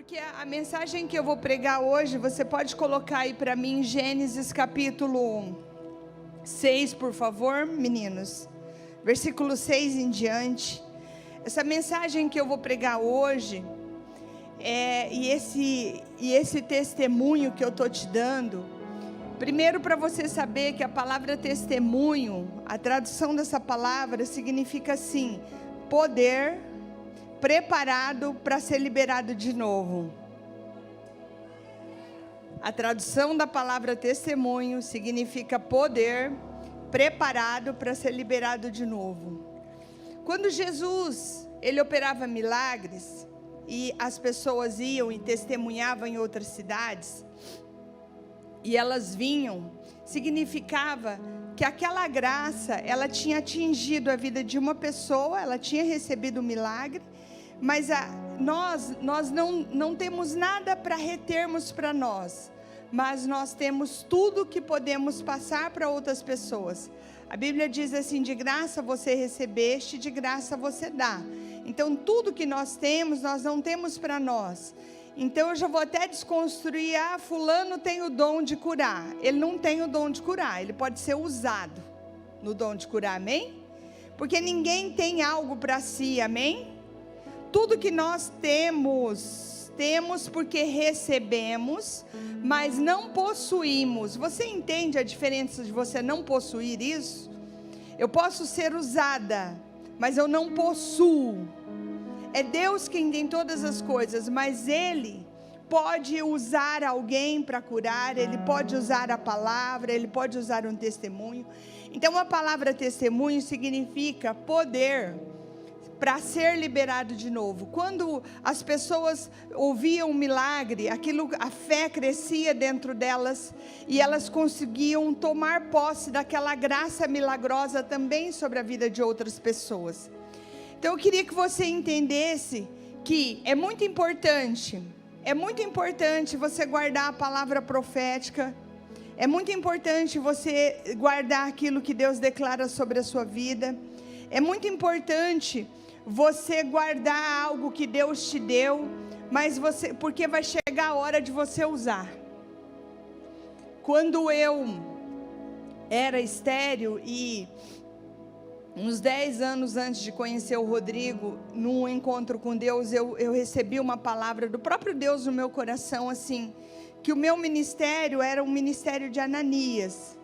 porque a mensagem que eu vou pregar hoje, você pode colocar aí para mim, Gênesis capítulo 6, por favor, meninos. Versículo 6 em diante. Essa mensagem que eu vou pregar hoje, e esse testemunho que eu estou te dando, primeiro para você saber que a palavra testemunho, a tradução dessa palavra significa assim, poder preparado para ser liberado de novo. A tradução da palavra testemunho significa poder preparado para ser liberado de novo. Quando Jesus, ele operava milagres e as pessoas iam e testemunhavam em outras cidades, e elas vinham, significava que aquela graça, ela tinha atingido a vida de uma pessoa, ela tinha recebido o milagre, mas nós não temos nada para retermos para nós, mas nós temos tudo que podemos passar para outras pessoas. A Bíblia diz assim, de graça você recebeste, de graça você dá. Então tudo que nós temos, nós não temos para nós. Então eu já vou até desconstruir, fulano tem o dom de curar. Ele não tem o dom de curar, ele pode ser usado no dom de curar, amém? Porque ninguém tem algo para si, amém? Tudo que nós temos porque recebemos, mas não possuímos. Você entende a diferença de você não possuir isso? Eu posso ser usada, mas eu não possuo. É Deus quem tem todas as coisas, mas Ele pode usar alguém para curar, Ele pode usar a palavra, Ele pode usar um testemunho. Então a palavra testemunho significa poder para ser liberado de novo. Quando as pessoas ouviam um milagre, a fé crescia dentro delas e elas conseguiam tomar posse daquela graça milagrosa também sobre a vida de outras pessoas. Então eu queria que você entendesse que é muito importante você guardar a palavra profética, é muito importante você guardar aquilo que Deus declara sobre a sua vida, é muito importante você guardar algo que Deus te deu, porque vai chegar a hora de você usar. Quando eu era estéril e uns 10 anos antes de conhecer o Rodrigo, num encontro com Deus, eu recebi uma palavra do próprio Deus no meu coração, assim, que o meu ministério era um ministério de Ananias,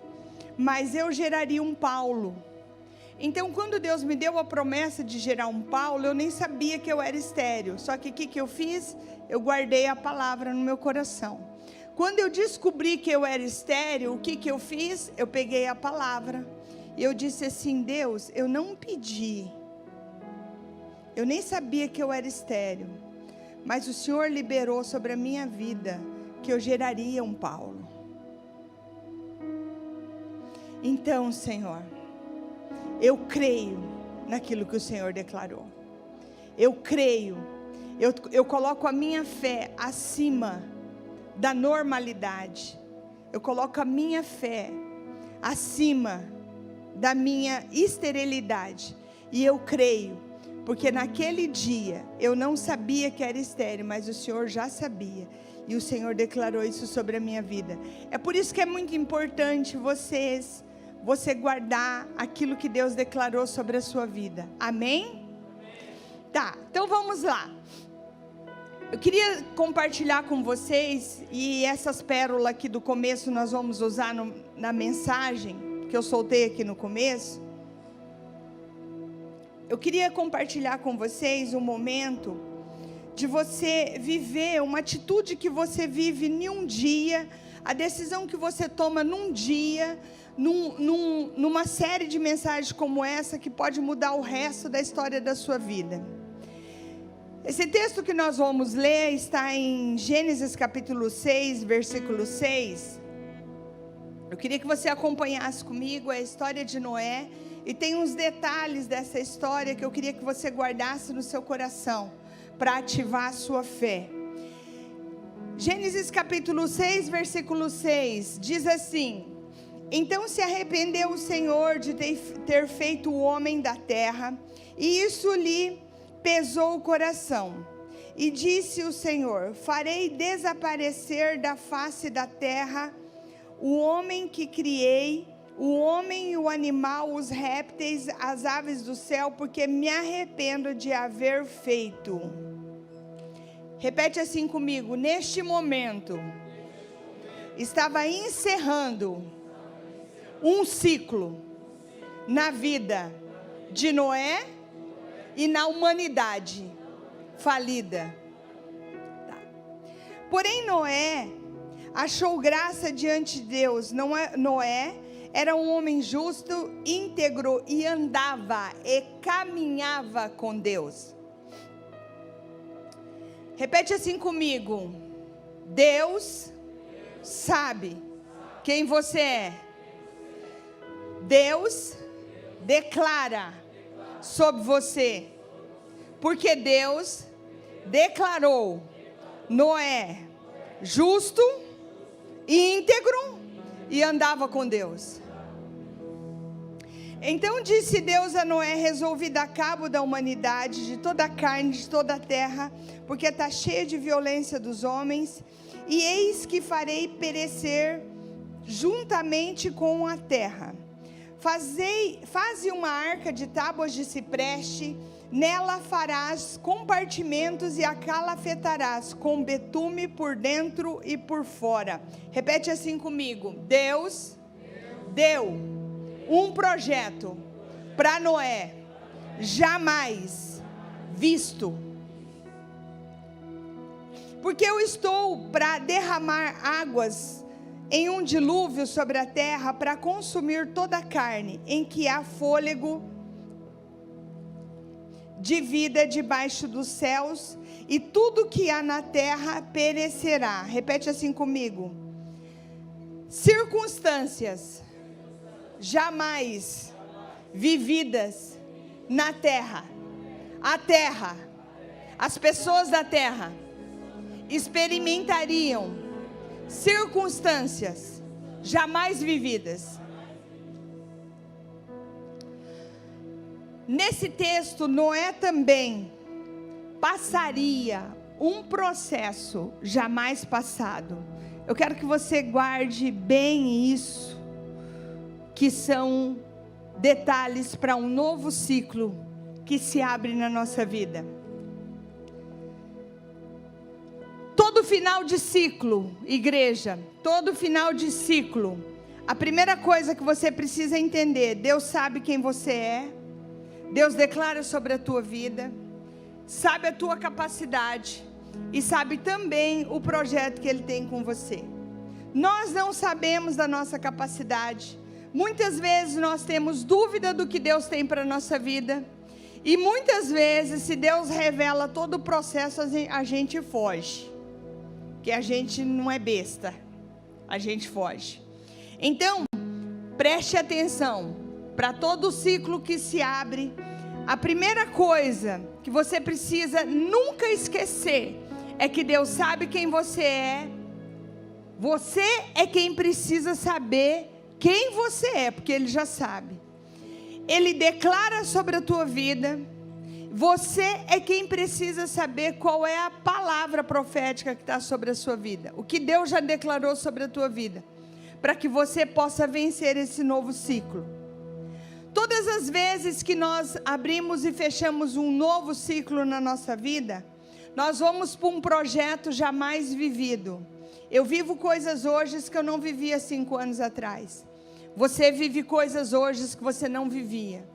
mas eu geraria um Paulo. Então, quando Deus me deu a promessa de gerar um Paulo, eu nem sabia que eu era estéril. Só que o que eu fiz? Eu guardei a palavra no meu coração. Quando eu descobri que eu era estéril, o que eu fiz? Eu peguei a palavra. E eu disse assim, Deus, eu não pedi. Eu nem sabia que eu era estéril. Mas o Senhor liberou sobre a minha vida que eu geraria um Paulo. Então, Senhor, eu creio naquilo que o Senhor declarou. Eu creio. Eu coloco a minha fé acima da normalidade. Eu coloco a minha fé acima da minha esterilidade. E eu creio. Porque naquele dia eu não sabia que era estéril, mas o Senhor já sabia. E o Senhor declarou isso sobre a minha vida. É por isso que é muito importante você guardar aquilo que Deus declarou sobre a sua vida. Amém? Tá, então vamos lá. Eu queria compartilhar com vocês, e essas pérolas aqui do começo nós vamos usar na mensagem que eu soltei aqui no começo. Eu queria compartilhar com vocês um momento de você viver uma atitude que você vive em um dia, a decisão que você toma num dia, numa série de mensagens como essa, que pode mudar o resto da história da sua vida. Esse texto que nós vamos ler está em Gênesis capítulo 6, versículo 6. Eu queria que você acompanhasse comigo a história de Noé, e tem uns detalhes dessa história que eu queria que você guardasse no seu coração, para ativar a sua fé. Gênesis capítulo 6, versículo 6, diz assim: Então se arrependeu o Senhor de ter feito o homem da terra, e isso lhe pesou o coração. E disse o Senhor: farei desaparecer da face da terra o homem que criei, o homem e o animal, os répteis, as aves do céu, porque me arrependo de haver feito. Repete assim comigo: neste momento, estava encerrando um ciclo na vida de Noé e na humanidade falida. Tá. Porém, Noé achou graça diante de Deus. Noé era um homem justo, íntegro e andava e caminhava com Deus. Repete assim comigo: Deus sabe quem você é. Deus declara sobre você, porque Deus declarou Noé justo, íntegro e andava com Deus. Então disse Deus a Noé: resolvi dar cabo da humanidade, de toda a carne, de toda a terra, porque está cheia de violência dos homens, e eis que farei perecer juntamente com a terra. Faze uma arca de tábuas de cipreste, nela farás compartimentos e a calafetarás com betume por dentro e por fora. Repete assim comigo: Deus deu um projeto para Noé, jamais visto. Porque eu estou para derramar águas em um dilúvio sobre a terra, para consumir toda a carne em que há fôlego de vida debaixo dos céus, e tudo que há na terra perecerá. Repete assim comigo: circunstâncias jamais vividas na terra. A terra, as pessoas da terra experimentariam circunstâncias jamais vividas. Nesse texto, Noé também passaria um processo jamais passado. Eu quero que você guarde bem isso, que são detalhes para um novo ciclo que se abre na nossa vida. Todo final de ciclo, igreja, todo final de ciclo, a primeira coisa que você precisa entender: Deus sabe quem você é, Deus declara sobre a tua vida, sabe a tua capacidade e sabe também o projeto que Ele tem com você. Nós não sabemos da nossa capacidade, muitas vezes nós temos dúvida do que Deus tem para a nossa vida, e muitas vezes, se Deus revela todo o processo, a gente foge. Que a gente não é besta, a gente foge. Então, preste atenção, para todo ciclo que se abre, a primeira coisa que você precisa nunca esquecer, é que Deus sabe quem você é quem precisa saber quem você é, porque Ele já sabe. Ele declara sobre a tua vida. Você é quem precisa saber qual é a palavra profética que está sobre a sua vida. O que Deus já declarou sobre a tua vida. Para que você possa vencer esse novo ciclo. Todas as vezes que nós abrimos e fechamos um novo ciclo na nossa vida, nós vamos para um projeto jamais vivido. Eu vivo coisas hoje que eu não vivia 5 anos atrás. Você vive coisas hoje que você não vivia.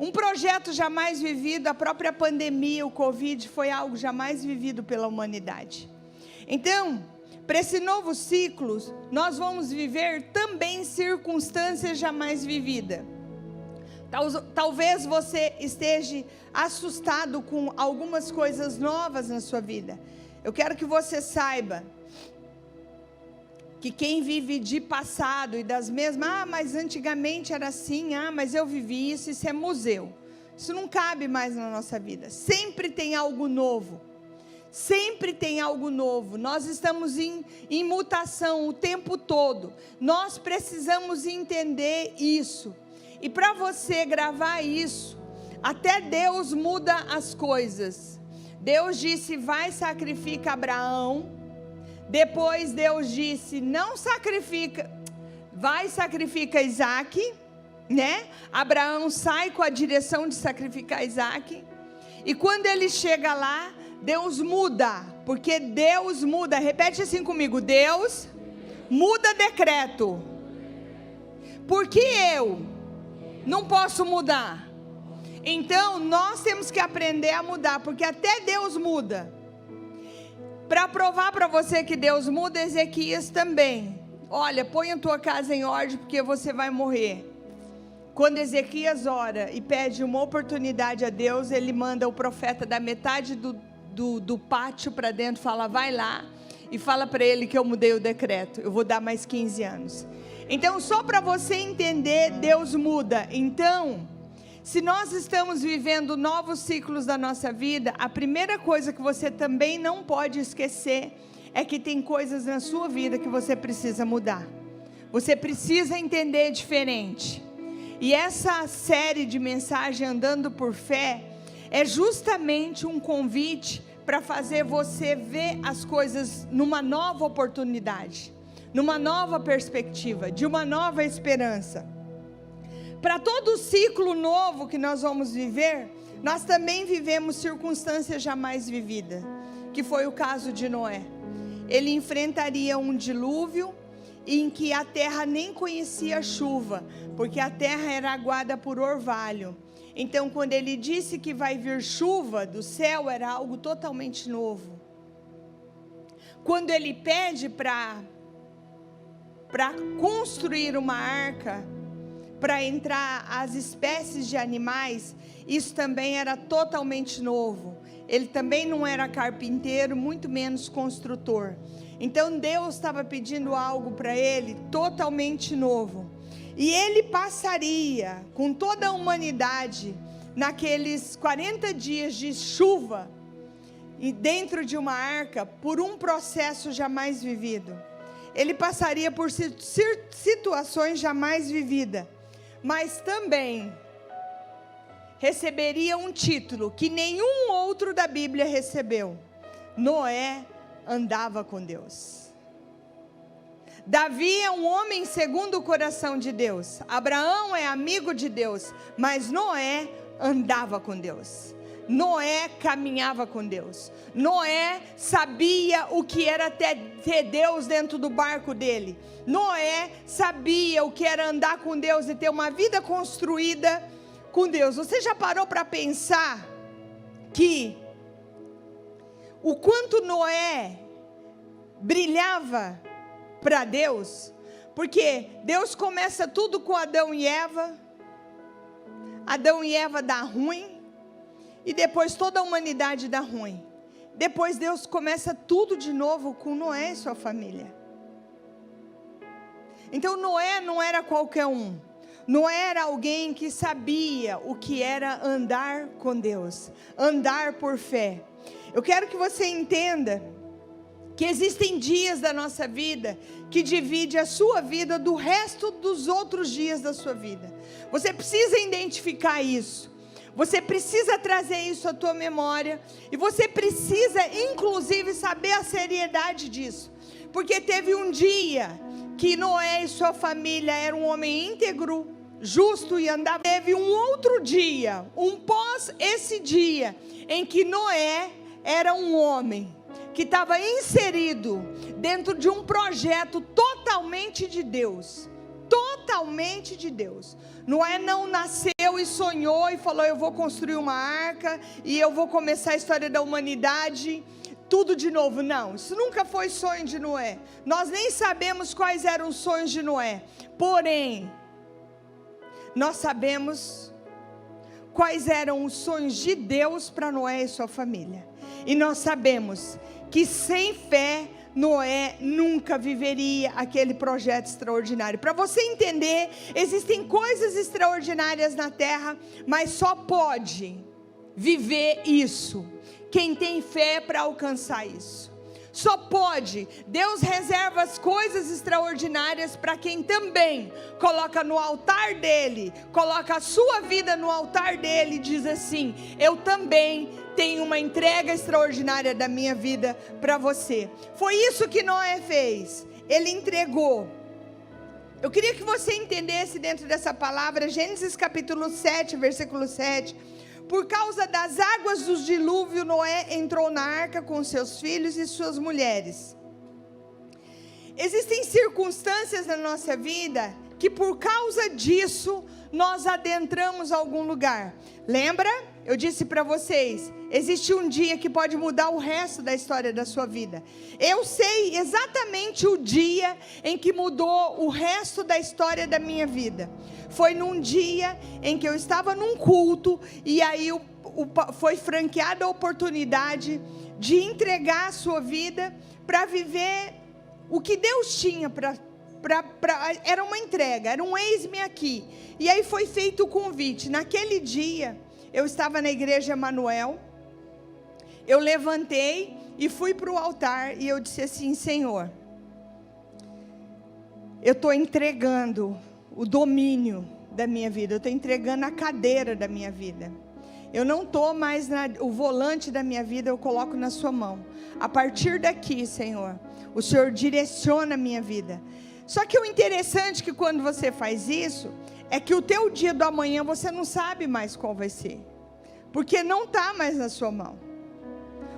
Um projeto jamais vivido, a própria pandemia, o Covid, foi algo jamais vivido pela humanidade. Então, para esse novo ciclo, nós vamos viver também circunstâncias jamais vividas. Talvez você esteja assustado com algumas coisas novas na sua vida. Eu quero que você saiba que quem vive de passado e das mesmas, mas antigamente era assim, mas eu vivi isso é museu. Isso não cabe mais na nossa vida. Sempre tem algo novo. Sempre tem algo novo. Nós estamos em mutação o tempo todo. Nós precisamos entender isso. E para você gravar isso, até Deus muda as coisas. Deus disse, vai, sacrifica Abraão. Depois Deus disse, não sacrifica, vai, sacrifica Isaac, né? Abraão sai com a direção de sacrificar Isaac. E quando ele chega lá, Deus muda, porque Deus muda. Repete assim comigo, Deus muda decreto. Porque eu não posso mudar. Então, nós temos que aprender a mudar, porque até Deus muda. Para provar para você que Deus muda, Ezequias também. Olha, põe a tua casa em ordem, porque você vai morrer. Quando Ezequias ora e pede uma oportunidade a Deus, ele manda o profeta da metade do pátio para dentro, fala, vai lá e fala para ele que eu mudei o decreto, eu vou dar mais 15 anos. Então, só para você entender, Deus muda. Então, se nós estamos vivendo novos ciclos da nossa vida, a primeira coisa que você também não pode esquecer é que tem coisas na sua vida que você precisa mudar. Você precisa entender diferente. E essa série de mensagem Andando por Fé é justamente um convite para fazer você ver as coisas numa nova oportunidade, numa nova perspectiva, de uma nova esperança. Para todo ciclo novo que nós vamos viver, nós também vivemos circunstâncias jamais vividas, que foi o caso de Noé. Ele enfrentaria um dilúvio em que a terra nem conhecia chuva, porque a terra era aguada por orvalho. Então, quando ele disse que vai vir chuva do céu, era algo totalmente novo. Quando ele pede para construir uma arca, para entrar as espécies de animais, isso também era totalmente novo. Ele também não era carpinteiro, muito menos construtor. Então Deus estava pedindo algo para ele totalmente novo. E ele passaria com toda a humanidade naqueles 40 dias de chuva e dentro de uma arca por um processo jamais vivido. Ele passaria por situações jamais vividas, mas também receberia um título que nenhum outro da Bíblia recebeu. Noé andava com Deus. Davi é um homem segundo o coração de Deus. Abraão é amigo de Deus, mas Noé andava com Deus. Noé caminhava com Deus. Noé sabia o que era ter Deus dentro do barco dele. Noé sabia o que era andar com Deus e ter uma vida construída com Deus. Você já parou para pensar que o quanto Noé brilhava para Deus? Porque Deus começa tudo com Adão e Eva. Adão e Eva dá ruim. E depois toda a humanidade dá ruim. Depois Deus começa tudo de novo com Noé e sua família. Então Noé não era qualquer um. Noé era alguém que sabia o que era andar com Deus, andar por fé. Eu quero que você entenda que existem dias da nossa vida que divide a sua vida do resto dos outros dias da sua vida. Você precisa identificar isso. Você precisa trazer isso à tua memória. E você precisa, inclusive, saber a seriedade disso. Porque teve um dia que Noé e sua família eram um homem íntegro, justo e andava. Teve um outro dia, pós esse dia, em que Noé era um homem que estava inserido dentro de um projeto totalmente de Deus. Totalmente de Deus. Noé não nasceu e sonhou e falou, eu vou construir uma arca e eu vou começar a história da humanidade tudo de novo. Não, isso nunca foi sonho de Noé. Nós nem sabemos quais eram os sonhos de Noé. Porém, nós sabemos quais eram os sonhos de Deus para Noé e sua família. E nós sabemos que sem fé Noé nunca viveria aquele projeto extraordinário. Para você entender, existem coisas extraordinárias na terra, mas só pode viver isso quem tem fé para alcançar isso. Só pode. Deus reserva as coisas extraordinárias para quem também coloca no altar dele, coloca a sua vida no altar dele e diz assim: eu também tenho uma entrega extraordinária da minha vida para você. Foi isso que Noé fez. Ele entregou. Eu queria que você entendesse dentro dessa palavra, Gênesis capítulo 7, versículo 7. Por causa das águas do dilúvio, Noé entrou na arca com seus filhos e suas mulheres. Existem circunstâncias na nossa vida que por causa disso nós adentramos algum lugar. Lembra? Eu disse para vocês, existe um dia que pode mudar o resto da história da sua vida. Eu sei exatamente o dia em que mudou o resto da história da minha vida. Foi num dia em que eu estava num culto e aí foi franqueada a oportunidade de entregar a sua vida para viver o que Deus tinha era uma entrega, era um eis-me aqui. E aí foi feito o convite. Naquele dia, eu estava na igreja Emanuel, eu levantei e fui para o altar e eu disse assim: Senhor, eu estou entregando o domínio da minha vida, eu estou entregando a cadeira da minha vida. Eu não estou mais o volante da minha vida, eu coloco na sua mão. A partir daqui, Senhor, o Senhor direciona a minha vida. Só que o interessante é que quando você faz isso, é que o teu dia do amanhã você não sabe mais qual vai ser, porque não está mais na sua mão.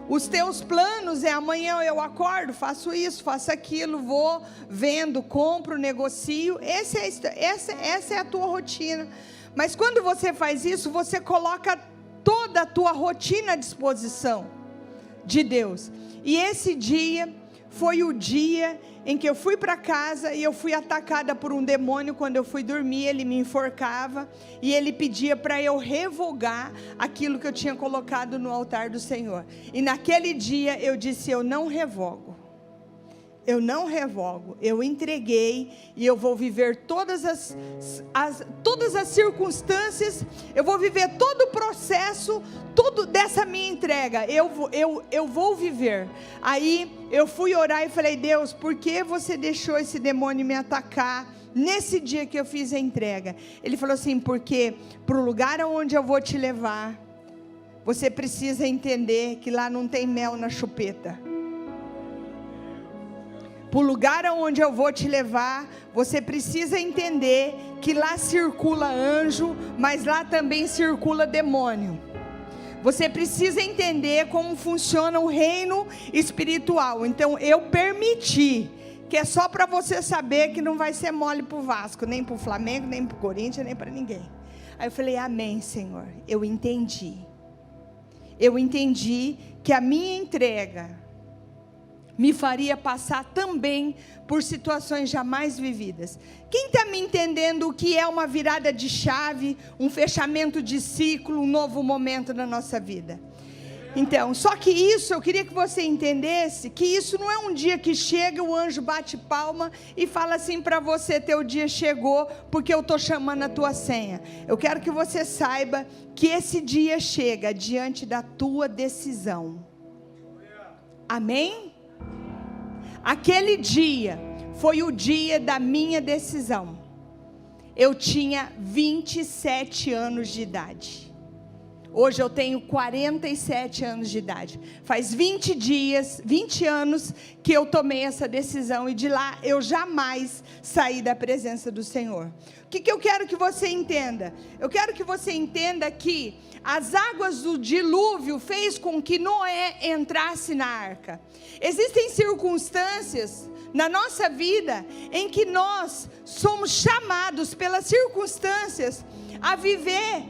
Os teus planos é: amanhã eu acordo, faço isso, faço aquilo, vou, vendo, compro, negocio. Essa é a tua rotina. Mas quando você faz isso, você coloca toda a tua rotina à disposição de Deus. E esse dia foi o dia em que eu fui para casa e eu fui atacada por um demônio. Quando eu fui dormir, ele me enforcava e ele pedia para eu revogar aquilo que eu tinha colocado no altar do Senhor. E naquele dia eu disse: eu não revogo. Eu não revogo, eu entreguei e eu vou viver todas as circunstâncias, eu vou viver todo o processo, tudo dessa minha entrega, eu vou viver. Aí eu fui orar e falei: Deus, por que você deixou esse demônio me atacar nesse dia que eu fiz a entrega? Ele falou assim: porque para o lugar onde eu vou te levar, você precisa entender que lá não tem mel na chupeta. Para o lugar onde eu vou te levar, você precisa entender que lá circula anjo, mas lá também circula demônio. Você precisa entender como funciona o reino espiritual. Então eu permiti, que é só para você saber que não vai ser mole para o Vasco, nem para o Flamengo, nem para o Corinthians, nem para ninguém. Aí eu falei: amém, Senhor, eu entendi. Eu entendi que a minha entrega me faria passar também por situações jamais vividas. Quem está me entendendo o que é uma virada de chave, um fechamento de ciclo, um novo momento na nossa vida? Então, só que isso, eu queria que você entendesse, que isso não é um dia que chega, o anjo bate palma e fala assim para você: teu dia chegou, porque eu estou chamando a tua senha. Eu quero que você saiba que esse dia chega diante da tua decisão. Amém? Aquele dia foi o dia da minha decisão. Eu tinha 27 anos de idade. Hoje eu tenho 47 anos de idade. Faz 20 anos que eu tomei essa decisão e de lá eu jamais saí da presença do Senhor. O que eu quero que você entenda? Eu quero que você entenda que as águas do dilúvio fez com que Noé entrasse na arca. Existem circunstâncias na nossa vida em que nós somos chamados pelas circunstâncias a viver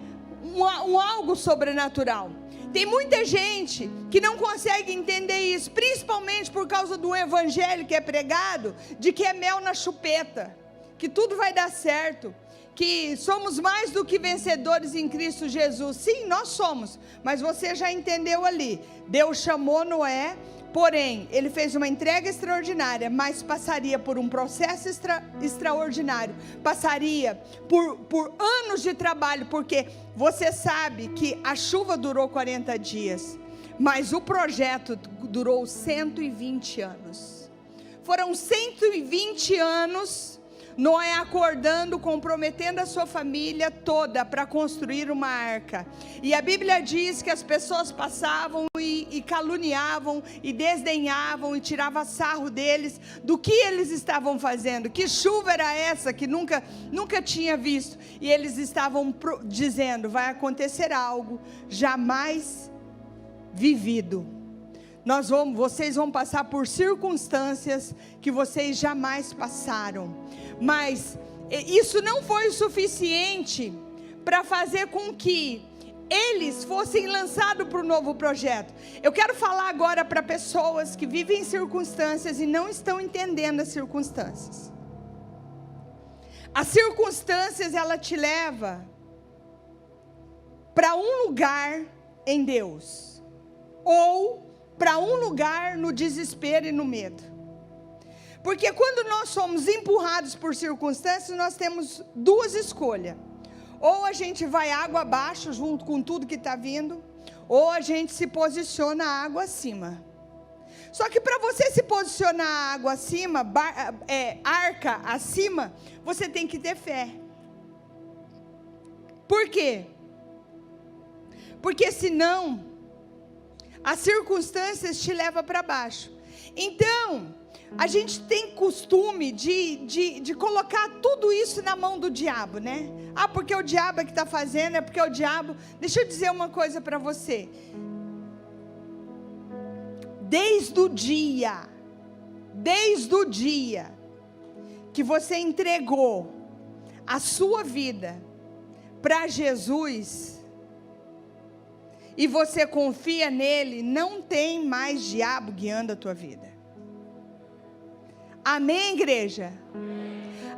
algo sobrenatural. Tem muita gente que não consegue entender isso, principalmente por causa do evangelho que é pregado, de que é mel na chupeta, que tudo vai dar certo, que somos mais do que vencedores em Cristo Jesus. Sim, nós somos, mas você já entendeu ali, Deus chamou Noé, porém, ele fez uma entrega extraordinária, mas passaria por um processo extraordinário, passaria por anos de trabalho, porque você sabe que a chuva durou 40 dias, Mas o projeto durou 120 anos. Foram 120 anos Noé acordando, comprometendo a sua família toda para construir uma arca. E a Bíblia diz que as pessoas passavam e caluniavam, e desdenhavam, e tiravam sarro deles, do que eles estavam fazendo. Que chuva era essa que nunca tinha visto? E eles estavam dizendo, vai acontecer algo jamais vivido. Vocês vão passar por circunstâncias que vocês jamais passaram. Mas isso não foi o suficiente para fazer com que eles fossem lançados para o novo projeto. Eu quero falar agora para pessoas que vivem circunstâncias e não estão entendendo as circunstâncias. As circunstâncias, ela te leva para um lugar em Deus, ou para um lugar no desespero e no medo. Porque quando nós somos empurrados por circunstâncias, nós temos duas escolhas. Ou a gente vai água abaixo junto com tudo que está vindo, ou a gente se posiciona água acima. Só que para você se posicionar água acima, arca acima, você tem que ter fé. Por quê? Porque senão as circunstâncias te levam para baixo. Então, a gente tem costume de colocar tudo isso na mão do diabo, né? Ah, porque o diabo é que está fazendo, é porque o diabo... Deixa eu dizer uma coisa para você. Desde o dia que você entregou a sua vida para Jesus, e você confia nele, não tem mais diabo guiando a tua vida. Amém, igreja?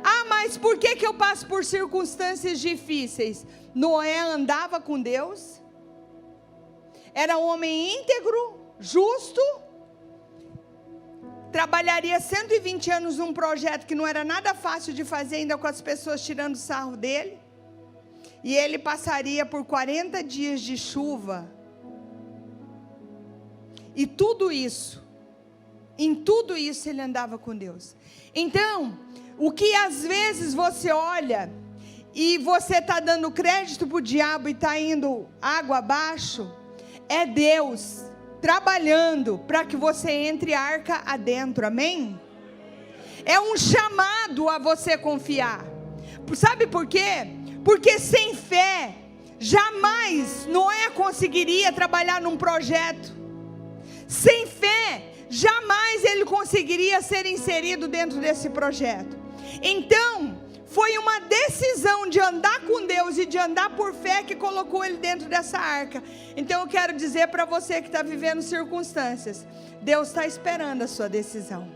Ah, mas por que eu passo por circunstâncias difíceis? Noé andava com Deus, era um homem íntegro, justo, trabalharia 120 anos num projeto que não era nada fácil de fazer, ainda com as pessoas tirando sarro dele. E ele passaria por 40 dias de chuva. E tudo isso, em tudo isso ele andava com Deus. Então, o que às vezes você olha e você está dando crédito para o diabo e está indo água abaixo, é Deus trabalhando para que você entre arca adentro, amém? É um chamado a você confiar. Sabe por quê? Porque sem fé, jamais Noé conseguiria trabalhar num projeto. Sem fé, jamais ele conseguiria ser inserido dentro desse projeto. Então, foi uma decisão de andar com Deus e de andar por fé que colocou ele dentro dessa arca. Então eu quero dizer para você que está vivendo circunstâncias, Deus está esperando a sua decisão.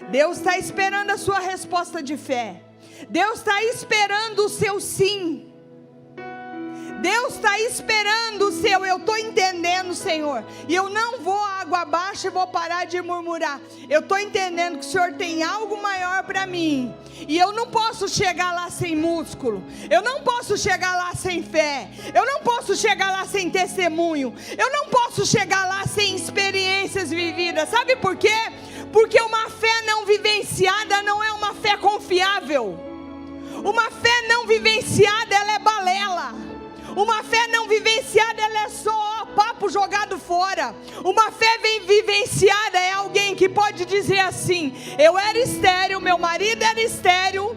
Deus está esperando a sua resposta de fé. Deus está esperando o seu sim. Deus está esperando o seu, eu estou entendendo, Senhor, e eu não vou água abaixo e vou parar de murmurar. Eu estou entendendo que o Senhor tem algo maior para mim, e eu não posso chegar lá sem músculo, eu não posso chegar lá sem fé, eu não posso chegar lá sem testemunho, eu não posso chegar lá sem experiências vividas. Sabe por quê? Porque uma fé não vivenciada não é uma fé confiável. Uma fé não vivenciada, ela é balela. Uma fé não vivenciada, ela é só papo jogado fora. Uma fé bem vivenciada é alguém que pode dizer assim: eu era estéril, meu marido era estéril,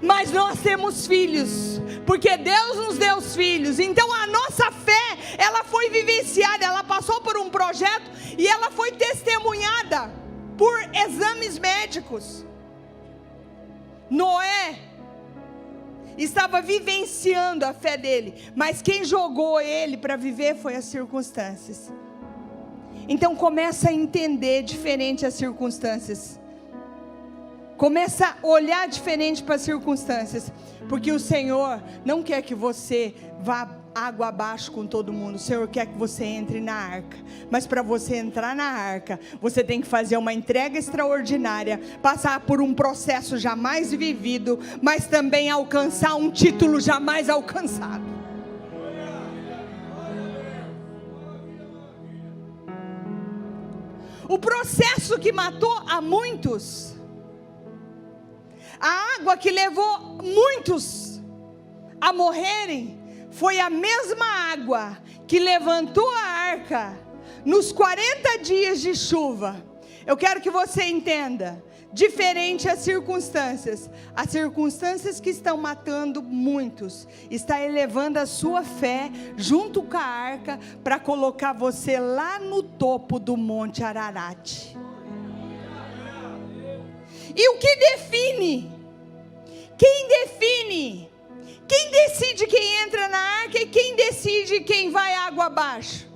mas nós temos filhos, porque Deus nos deu os filhos. Então a nossa fé, ela foi vivenciada, ela passou por um projeto e ela foi testemunhada por exames médicos. Noé estava vivenciando a fé dele, mas quem jogou ele para viver foi as circunstâncias. Então começa a entender diferente as circunstâncias, começa a olhar diferente para as circunstâncias, porque o Senhor não quer que você vá água abaixo com todo mundo. O Senhor quer que você entre na arca, mas para você entrar na arca, você tem que fazer uma entrega extraordinária, passar por um processo jamais vivido, mas também alcançar um título jamais alcançado. O processo que matou a muitos, a água que levou muitos a morrerem, foi a mesma água que levantou a arca nos 40 dias de chuva. Eu quero que você entenda, diferente as circunstâncias que estão matando muitos, está elevando a sua fé junto com a arca, para colocar você lá no topo do Monte Ararat. E o que define? Quem decide quem entra na arca e quem decide quem vai água abaixo?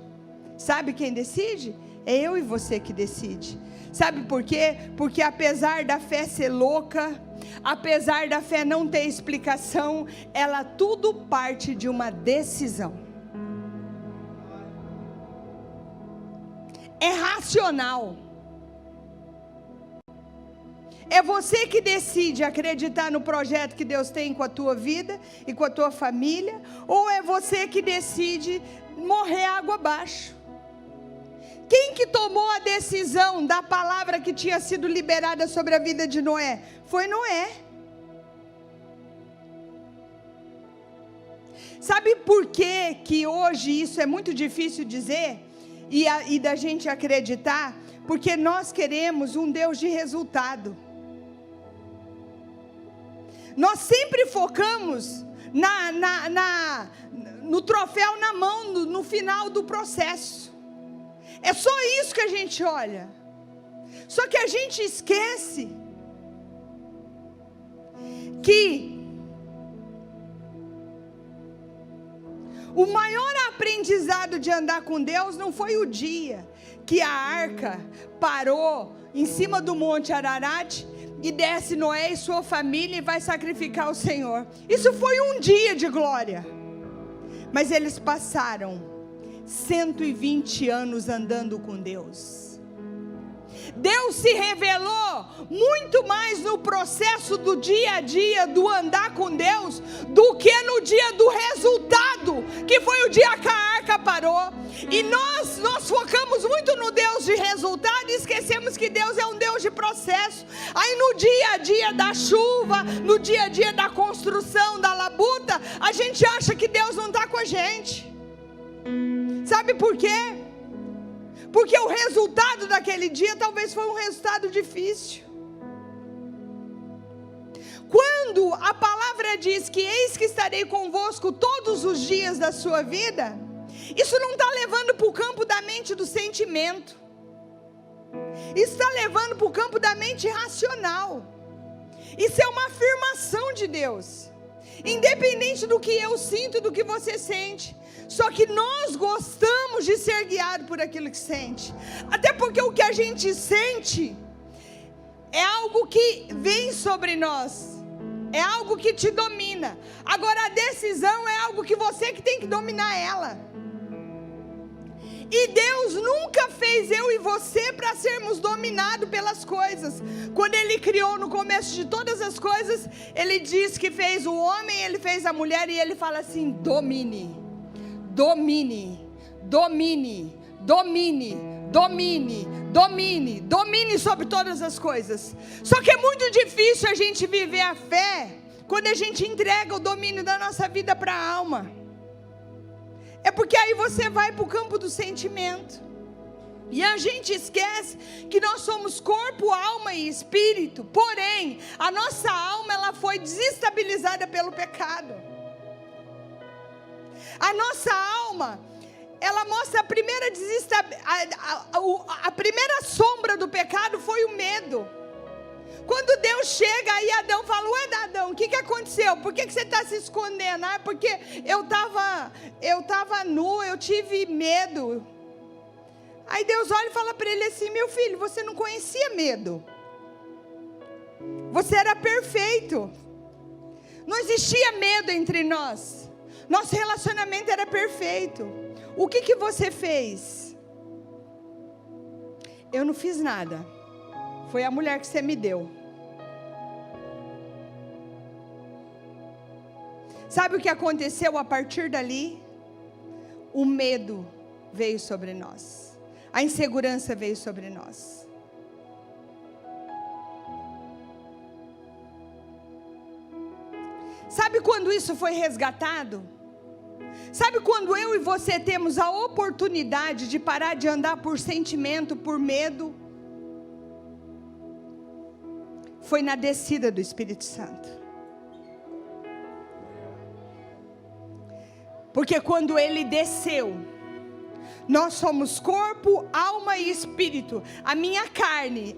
Sabe quem decide? É eu e você que decide. Sabe por quê? Porque apesar da fé ser louca, apesar da fé não ter explicação, ela tudo parte de uma decisão. É racional. É você que decide acreditar no projeto que Deus tem com a tua vida e com a tua família, ou é você que decide morrer água abaixo? Quem que tomou a decisão da palavra que tinha sido liberada sobre a vida de Noé? Foi Noé. Sabe por que hoje isso é muito difícil dizer e da gente acreditar? Porque nós queremos um Deus de resultado. Nós sempre focamos no troféu na mão, no final do processo. É só isso que a gente olha. Só que a gente esquece que o maior aprendizado de andar com Deus não foi o dia que a arca parou em cima do Monte Ararat e desce Noé e sua família e vai sacrificar o Senhor. Isso foi um dia de glória. Mas eles passaram 120 anos andando com Deus. Deus se revelou muito mais no processo do dia a dia, do andar com Deus, do que no dia do resultado, que foi o dia que a arca parou. E nós focamos muito no Deus de resultado e esquecemos que Deus é um Deus de processo. Aí no dia a dia da chuva, no dia a dia da construção, da labuta, a gente acha que Deus não está com a gente. Sabe por quê? Porque o resultado daquele dia talvez foi um resultado difícil. Quando a palavra diz que eis que estarei convosco todos os dias da sua vida, isso não está levando para o campo da mente do sentimento. Isso está levando para o campo da mente racional. Isso é uma afirmação de Deus. Independente do que eu sinto, do que você sente. Só que nós gostamos de ser guiados por aquilo que sente. Até porque o que a gente sente é algo que vem sobre nós. É algo que te domina. Agora a decisão é algo que você que tem que dominar ela. E Deus nunca fez eu e você para sermos dominados pelas coisas. Quando Ele criou no começo de todas as coisas, Ele diz que fez o homem, Ele fez a mulher, e Ele fala assim: domine, domine, domine, domine, domine, domine, domine sobre todas as coisas. Só que é muito difícil a gente viver a fé quando a gente entrega o domínio da nossa vida para a alma. É porque aí você vai para o campo do sentimento. E a gente esquece que nós somos corpo, alma e espírito. Porém, a nossa alma ela foi desestabilizada pelo pecado. A nossa alma, ela mostra a primeira sombra do pecado foi o medo. Quando Deus chega, aí Adão fala: ué, Adão, o que aconteceu? Por que você está se escondendo? Ah, porque eu estava nu, eu tive medo. Aí Deus olha e fala para ele assim: meu filho, você não conhecia medo. Você era perfeito. Não existia medo entre nós. Nosso relacionamento era perfeito. O que você fez? Eu não fiz nada. Foi a mulher que você me deu. Sabe o que aconteceu a partir dali? O medo veio sobre nós. a insegurança veio sobre nós. Sabe quando isso foi resgatado? Sabe quando eu e você temos a oportunidade de parar de andar por sentimento, por medo? Foi na descida do Espírito Santo. Porque quando ele desceu, nós somos corpo, alma e espírito. A minha carne,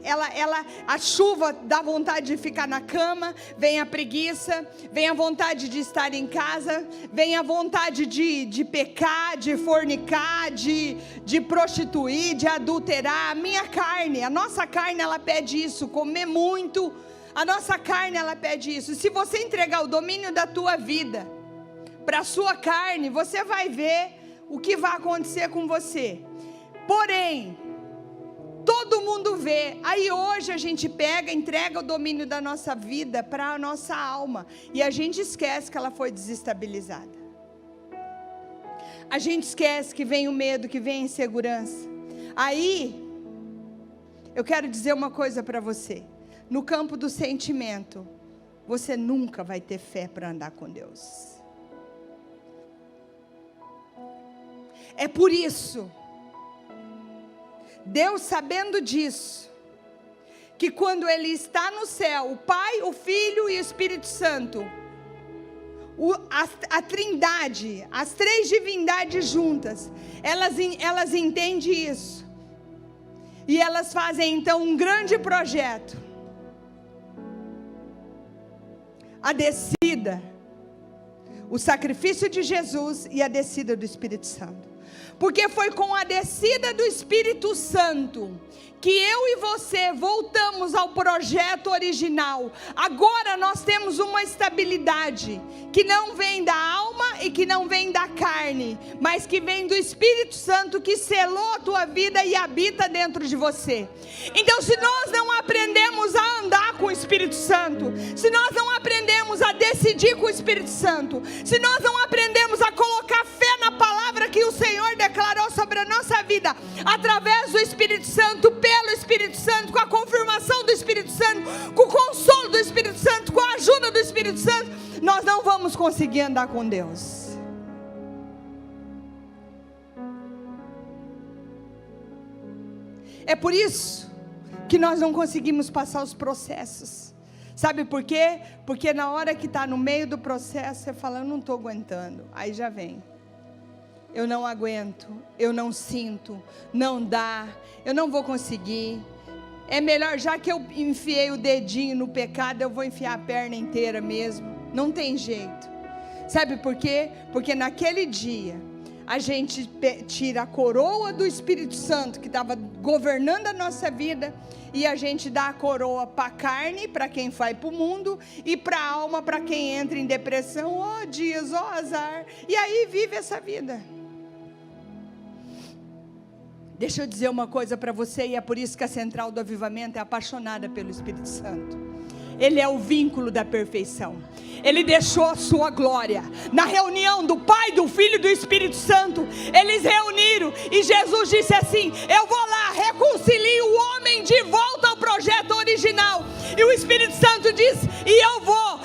a chuva dá vontade de ficar na cama, vem a preguiça, vem a vontade de estar em casa, vem a vontade de pecar, de fornicar, de prostituir, de adulterar. A minha carne, a nossa carne, ela pede isso, comer muito. A nossa carne, ela pede isso. Se você entregar o domínio da tua vida para a sua carne, você vai ver o que vai acontecer com você. Porém, todo mundo vê. Aí hoje a gente pega, entrega o domínio da nossa vida para a nossa alma. E a gente esquece que ela foi desestabilizada. A gente esquece que vem o medo, que vem a insegurança. Aí, eu quero dizer uma coisa para você. No campo do sentimento, você nunca vai ter fé para andar com Deus. É por isso, Deus sabendo disso, que quando Ele está no céu, o Pai, o Filho e o Espírito Santo, a Trindade, as três divindades juntas, elas entendem isso. E elas fazem então um grande projeto. A descida, o sacrifício de Jesus e a descida do Espírito Santo. Porque foi com a descida do Espírito Santo que eu e você voltamos ao projeto original. Agora nós temos uma estabilidade que não vem da alma e que não vem da carne, mas que vem do Espírito Santo, que selou a tua vida e habita dentro de você. Então, se nós não aprendemos a andar com o Espírito Santo, se nós não aprendemos a decidir com o Espírito Santo, se nós não aprendemos a colocar fé na palavra que o Senhor declarou sobre a nossa vida, através do Espírito Santo, pelo Espírito Santo, com a confirmação do Espírito Santo, com o consolo do Espírito Santo, com a ajuda do Espírito Santo, nós não vamos conseguir andar com Deus. É por isso que nós não conseguimos passar os processos. Sabe por quê? Porque na hora que está no meio do processo, você fala, eu não estou aguentando. Aí já vem. Eu não aguento, eu não sinto, não dá, eu não vou conseguir. É melhor, já que eu enfiei o dedinho no pecado, eu vou enfiar a perna inteira mesmo. Não tem jeito. Sabe por quê? Porque naquele dia, a gente tira a coroa do Espírito Santo, que estava governando a nossa vida, e a gente dá a coroa para a carne, para quem vai para o mundo, e para a alma, para quem entra em depressão, ó dias, ó azar, e aí vive essa vida. Deixa eu dizer uma coisa para você, e é por isso que a Central do Avivamento é apaixonada pelo Espírito Santo. Ele é o vínculo da perfeição. Ele deixou a sua glória. Na reunião do Pai, do Filho e do Espírito Santo, eles reuniram, e Jesus disse assim, eu vou lá, reconcilio o homem de volta ao projeto original. E o Espírito Santo diz, e eu vou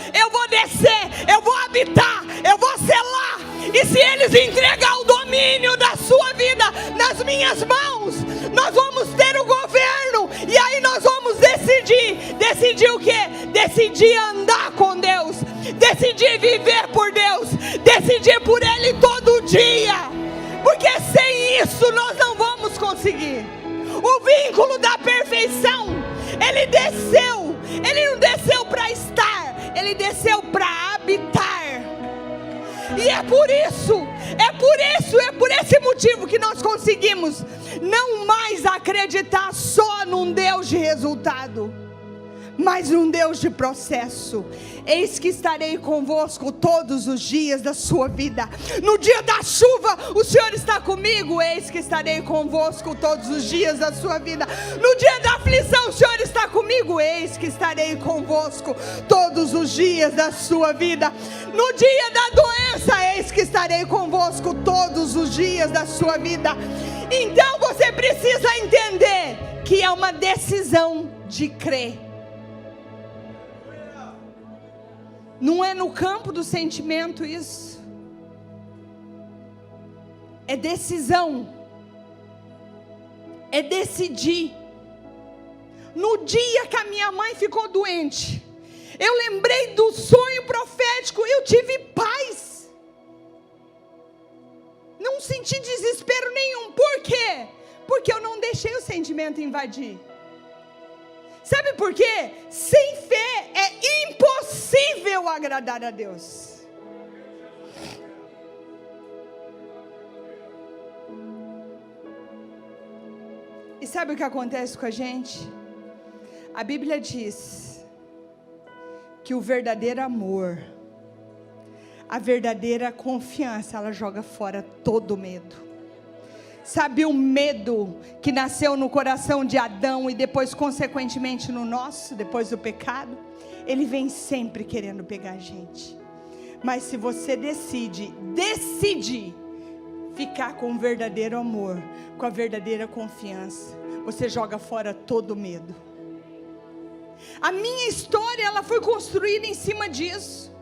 descer, eu vou habitar, eu vou selar. E se eles entregar o domínio da sua vida nas minhas mãos, nós vamos ter o governo. E aí nós vamos decidir o quê? Decidir andar com Deus, decidir viver por Deus, decidir por Ele todo dia. Porque sem isso nós não vamos conseguir. O vínculo da perfeição, Ele desceu. Ele não desceu para estar, Ele desceu para habitar. E é por esse motivo que nós conseguimos não mais acreditar só num Deus de resultado, mas num Deus de processo. Eis que estarei convosco todos os dias da sua vida. No dia da chuva, o Senhor está comigo. Eis que estarei convosco todos os dias da sua vida. No dia da aflição, o Senhor está comigo. Eis que estarei convosco todos os dias da sua vida. No dia da doença, eis que estarei convosco todos os dias da sua vida. Então você precisa entender que é uma decisão de crer. Não é no campo do sentimento isso. É decisão. É decidir. No dia que a minha mãe ficou doente, eu lembrei do sonho profético, eu tive paz. Não senti desespero nenhum. Por quê? Porque eu não deixei o sentimento invadir. Sabe por quê? Sem fé é impossível agradar a Deus. E sabe o que acontece com a gente? A Bíblia diz que o verdadeiro amor, a verdadeira confiança, ela joga fora todo medo. Sabe o medo que nasceu no coração de Adão e depois consequentemente no nosso, depois do pecado? Ele vem sempre querendo pegar a gente. Mas se você decide ficar com o verdadeiro amor, com a verdadeira confiança, você joga fora todo medo. A minha história, ela foi construída em cima disso.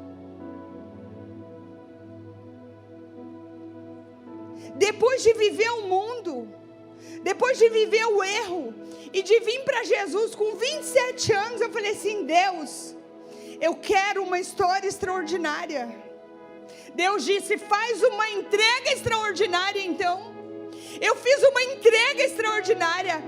Depois de viver o mundo, depois de viver o erro, e de vir para Jesus com 27 anos, eu falei assim: Deus, eu quero uma história extraordinária. Deus disse: faz uma entrega extraordinária então. Eu fiz uma entrega extraordinária.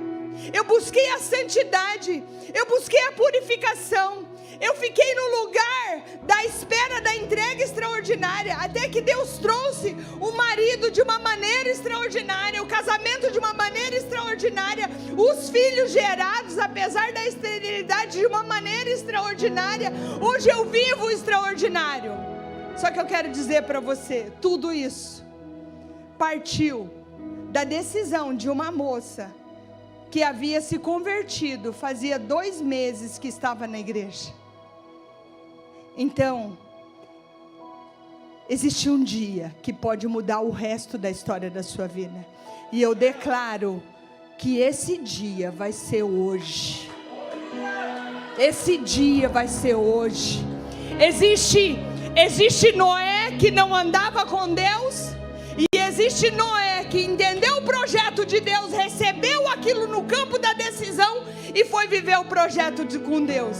Eu busquei a santidade, eu busquei a purificação. Eu fiquei no lugar da espera da entrega extraordinária, até que Deus trouxe o marido de uma maneira extraordinária, o casamento de uma maneira extraordinária, os filhos gerados, apesar da esterilidade, de uma maneira extraordinária. Hoje eu vivo o extraordinário. Só que eu quero dizer para você, tudo isso partiu da decisão de uma moça que havia se convertido, fazia 2 meses que estava na igreja. Então, existe um dia que pode mudar o resto da história da sua vida. E eu declaro que esse dia vai ser hoje. Esse dia vai ser hoje. Existe Noé que não andava com Deus. E existe Noé que entendeu o projeto de Deus, recebeu aquilo no campo da decisão e foi viver o projeto com Deus.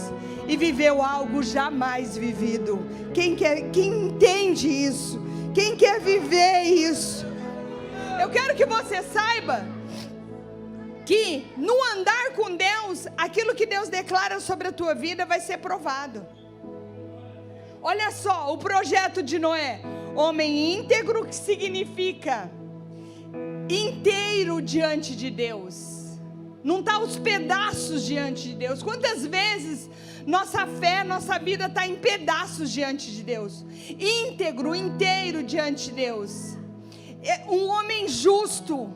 E viveu algo jamais vivido. Quem entende isso? Quem quer viver isso? Eu quero que você saiba que no andar com Deus, aquilo que Deus declara sobre a tua vida vai ser provado. Olha só, o projeto de Noé. Homem íntegro, que significa inteiro diante de Deus. Não está os pedaços diante de Deus. Quantas vezes nossa fé, nossa vida está em pedaços diante de Deus? Íntegro, inteiro diante de Deus. Um homem justo.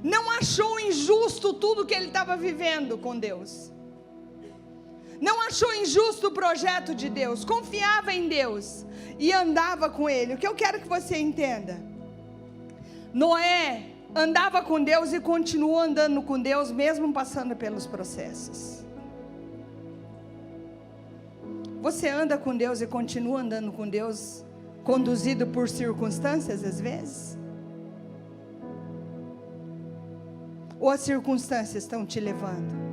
Não achou injusto tudo que ele estava vivendo com Deus. Não achou injusto o projeto de Deus. Confiava em Deus e andava com Ele. O que eu quero que você entenda: Noé andava com Deus e continuou andando com Deus, mesmo passando pelos processos. Você anda com Deus e continua andando com Deus, conduzido por circunstâncias às vezes? Ou as circunstâncias estão te levando?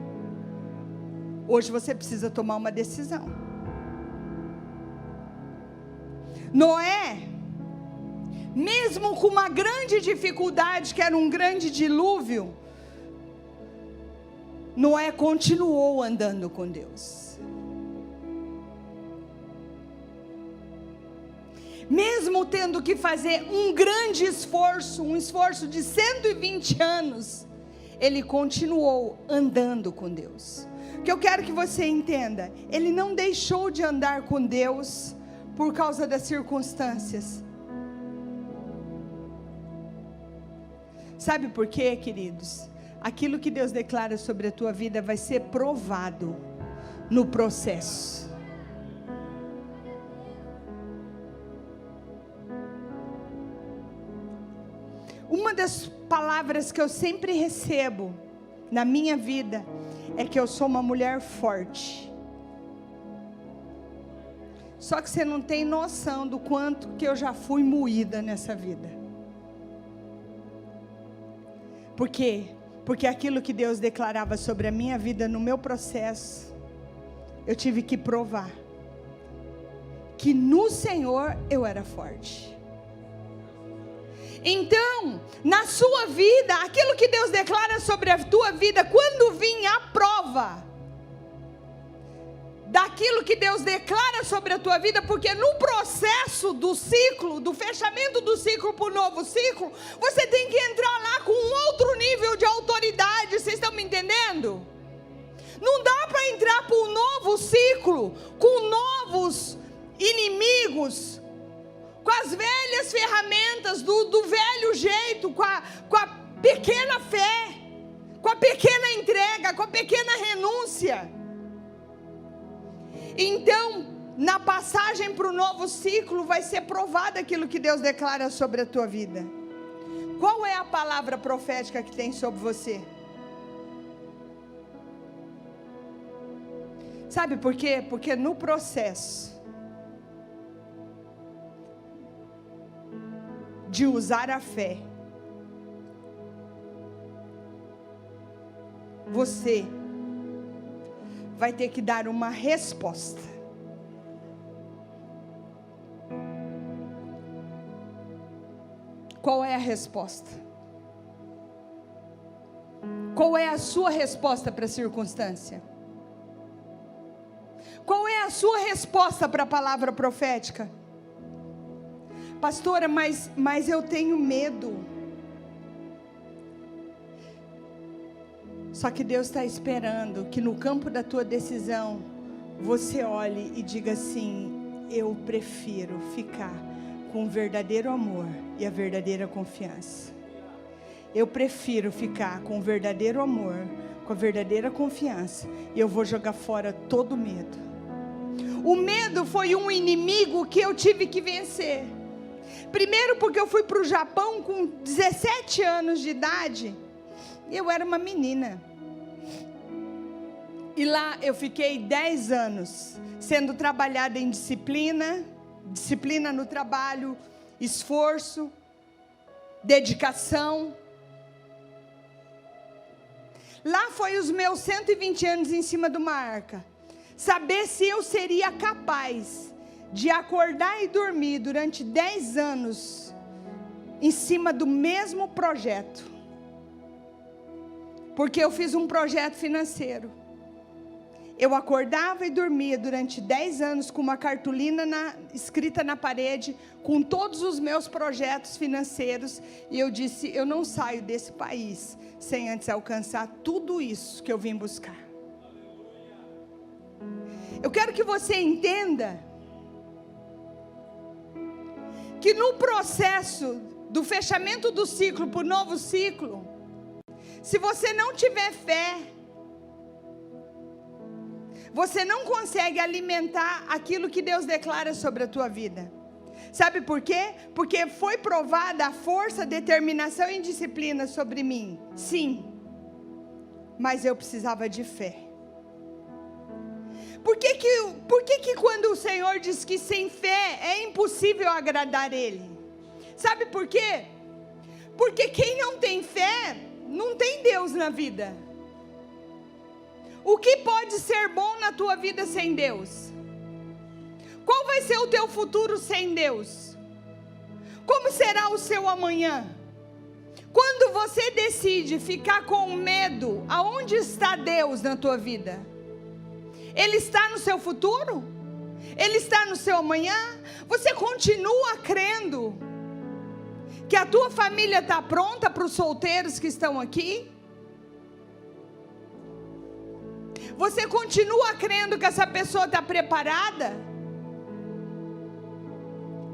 Hoje você precisa tomar uma decisão. Noé, mesmo com uma grande dificuldade, que era um grande dilúvio, Noé continuou andando com Deus. Mesmo tendo que fazer um grande esforço, um esforço de 120 anos, ele continuou andando com Deus. O que eu quero que você entenda, ele não deixou de andar com Deus por causa das circunstâncias. Sabe por quê, queridos? Aquilo que Deus declara sobre a tua vida vai ser provado no processo. uma das palavras que eu sempre recebo na minha vida é que eu sou uma mulher forte. Só que você não tem noção do quanto que eu já fui moída nessa vida. Por quê? Porque aquilo que Deus declarava sobre a minha vida no meu processo, eu tive que provar que no Senhor eu era forte. Então, na sua vida, aquilo que Deus declara sobre a tua vida, quando vir a prova daquilo que Deus declara sobre a tua vida, porque no processo do ciclo, do fechamento do ciclo para o novo ciclo, você tem que entrar lá com um outro nível de autoridade. Vocês estão me entendendo? Não dá para entrar para um novo ciclo com novos inimigos, com as velhas ferramentas do velho jeito, com a pequena fé, com a pequena entrega, com a pequena renúncia. Então, na passagem para o novo ciclo, vai ser provado aquilo que Deus declara sobre a tua vida. Qual é a palavra profética que tem sobre você? Sabe por quê? Porque no processo de usar a fé, você vai ter que dar uma resposta. Qual é a resposta? Qual é a sua resposta para a circunstância? Qual é a sua resposta para a palavra profética? Pastora, mas eu tenho medo. Só que Deus está esperando que no campo da tua decisão, você olhe e diga assim: eu prefiro ficar com o verdadeiro amor e a verdadeira confiança. Eu prefiro ficar com o verdadeiro amor, com a verdadeira confiança, e eu vou jogar fora todo o medo. O medo foi um inimigo que eu tive que vencer. Primeiro porque eu fui para o Japão com 17 anos de idade. Eu era uma menina. E lá eu fiquei 10 anos, sendo trabalhada em disciplina no trabalho, esforço, dedicação. Lá foi os meus 120 anos em cima de uma arca. Saber se eu seria capaz de acordar e dormir durante 10 anos em cima do mesmo projeto. Porque eu fiz um projeto financeiro. Eu acordava e dormia durante 10 anos com uma cartolina escrita na parede, com todos os meus projetos financeiros. E eu disse: eu não saio desse país sem antes alcançar tudo isso que eu vim buscar. Eu quero que você entenda que no processo do fechamento do ciclo para o novo ciclo, se você não tiver fé, você não consegue alimentar aquilo que Deus declara sobre a tua vida. Sabe por quê? Porque foi provada a força, determinação e disciplina sobre mim. Sim, mas eu precisava de fé. Por que quando o Senhor diz que sem fé é impossível agradar Ele? Sabe por quê? Porque quem não tem fé, não tem Deus na vida. O que pode ser bom na tua vida sem Deus? Qual vai ser o teu futuro sem Deus? Como será o seu amanhã? Quando você decide ficar com medo, aonde está Deus na tua vida? Ele está no seu futuro? Ele está no seu amanhã? Você continua crendo que a tua família está pronta para os solteiros que estão aqui? Você continua crendo que essa pessoa está preparada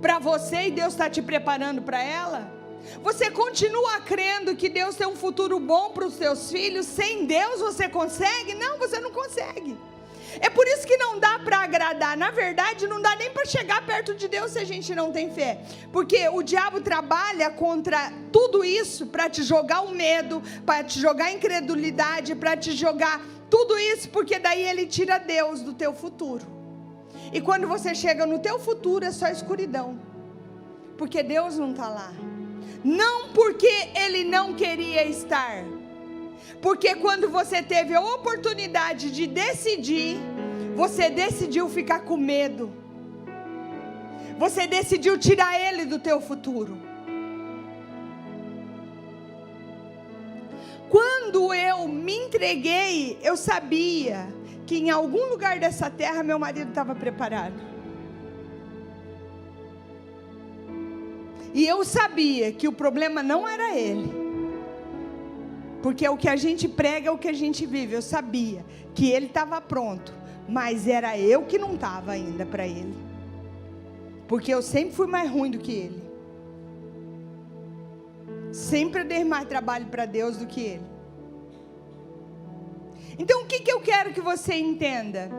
para você e Deus está te preparando para ela? Você continua crendo que Deus tem um futuro bom para os seus filhos? Sem Deus você consegue? Não, você não consegue. É por isso que não dá para agradar. Na verdade, não dá nem para chegar perto de Deus se a gente não tem fé. Porque o diabo trabalha contra tudo isso para te jogar o medo, para te jogar a incredulidade, para te jogar tudo isso, porque daí ele tira Deus do teu futuro. E quando você chega no teu futuro é só escuridão. Porque Deus não está lá. Não porque ele não queria estar. Porque quando você teve a oportunidade de decidir, você decidiu ficar com medo. Você decidiu tirar ele do teu futuro. Quando eu me entreguei, eu sabia que em algum lugar dessa terra meu marido estava preparado. E eu sabia que o problema não era ele. Porque o que a gente prega é o que a gente vive. Eu sabia que ele estava pronto, mas era eu que não estava ainda para ele. Porque eu sempre fui mais ruim do que ele. Sempre dei mais trabalho para Deus do que ele. Então o que eu quero que você entenda?